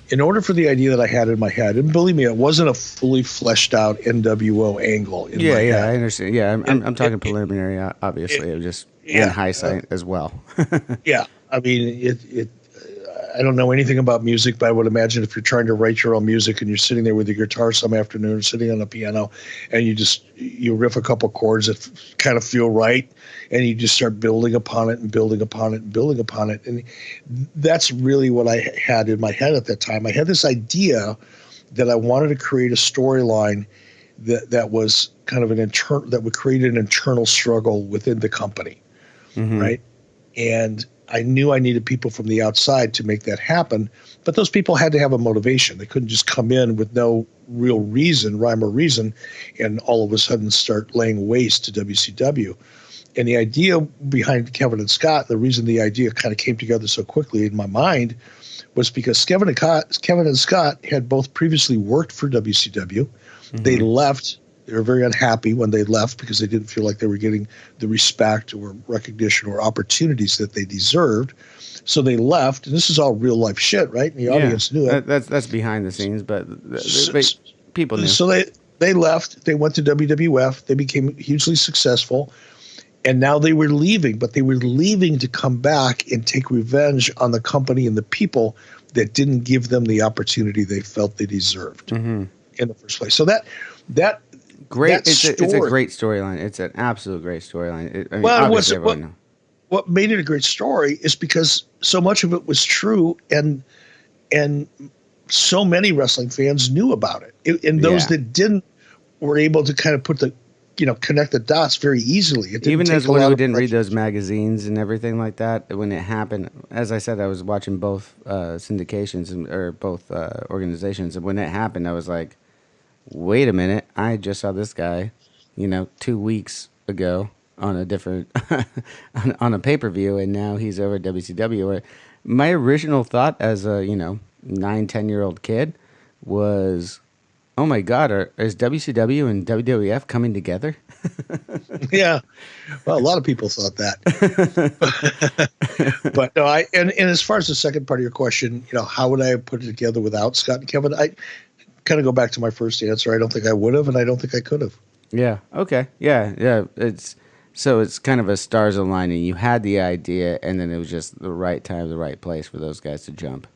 in order for the idea that I had in my head, and believe me, it wasn't a fully fleshed out NWO angle in my head. I understand. Yeah, I'm talking preliminary, obviously. It was just in hindsight as well. Yeah, I mean, I don't know anything about music, but I would imagine if you're trying to write your own music and you're sitting there with your guitar some afternoon, sitting on a piano, and you riff a couple chords that kind of feel right, and you just start building upon it and building upon it and building upon it. And that's really what I had in my head at that time. I had this idea that I wanted to create a storyline that was kind of that would create an internal struggle within the company, right? And I knew I needed people from the outside to make that happen, but those people had to have a motivation. They couldn't just come in with no real reason, rhyme or reason, and all of a sudden start laying waste to WCW. And the idea behind Kevin and Scott, the reason the idea kind of came together so quickly in my mind, was because Kevin and Scott had both previously worked for WCW. They left. They were very unhappy when they left because they didn't feel like they were getting the respect or recognition or opportunities that they deserved. So they left, and this is all real life shit, right? And the audience knew it. That's behind the scenes, but people knew. So they left. They went to WWF. They became hugely successful, and now they were leaving. But they were leaving to come back and take revenge on the company and the people that didn't give them the opportunity they felt they deserved in the first place. So that great. It's a great storyline. It's an absolute great storyline. What made it a great story is because so much of it was true, and so many wrestling fans knew about it. And those that didn't were able to kind of connect the dots very easily. Even as one who didn't read those magazines and everything like that, when it happened, as I said, I was watching both syndications or both organizations, and when it happened, I was like, wait a minute, I just saw this guy, 2 weeks ago on a different, on a pay-per-view, and now he's over at WCW. My original thought as a, 9-10-year-old kid was, oh my God, is WCW and WWF coming together? Yeah. Well, a lot of people thought that. But no, and as far as the second part of your question, how would I have put it together without Scott and Kevin? I kind of go back to my first answer. I don't think I would have, and I don't think I could have. Yeah. Okay. Yeah. It's kind of a stars aligning. You had the idea, and then it was just the right time, the right place for those guys to jump.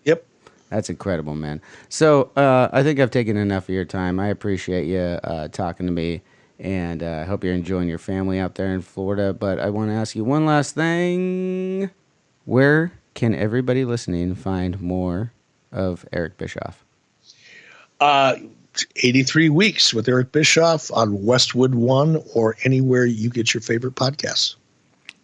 Yep. That's incredible, man. So I think I've taken enough of your time. I appreciate you talking to me, and I hope you're enjoying your family out there in Florida. But I want to ask you one last thing. Where can everybody listening find more of Eric Bischoff? 83 Weeks with Eric Bischoff on Westwood One or anywhere you get your favorite podcasts.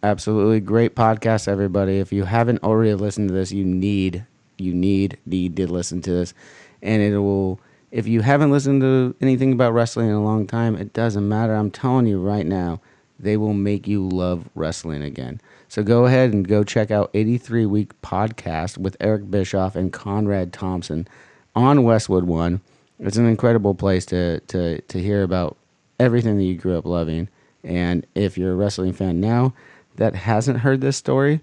Absolutely great podcast, everybody. If you haven't already listened to this, you need to listen to this. And it will, if you haven't listened to anything about wrestling in a long time, it doesn't matter. I'm telling you right now, they will make you love wrestling again. So go ahead and go check out 83 Week Podcast with Eric Bischoff and Conrad Thompson on Westwood One. It's an incredible place to hear about everything that you grew up loving. And if you're a wrestling fan now that hasn't heard this story,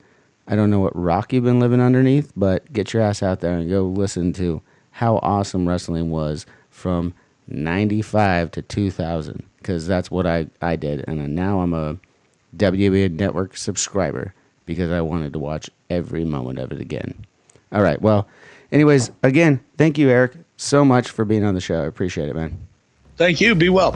I don't know what rock you've been living underneath, but get your ass out there and go listen to how awesome wrestling was from 95 to 2000, because that's what I did. And now I'm a WWE Network subscriber because I wanted to watch every moment of it again. All right, well, anyways, again, thank you, Eric, so much for being on the show. I appreciate it, man. Thank you. Be well.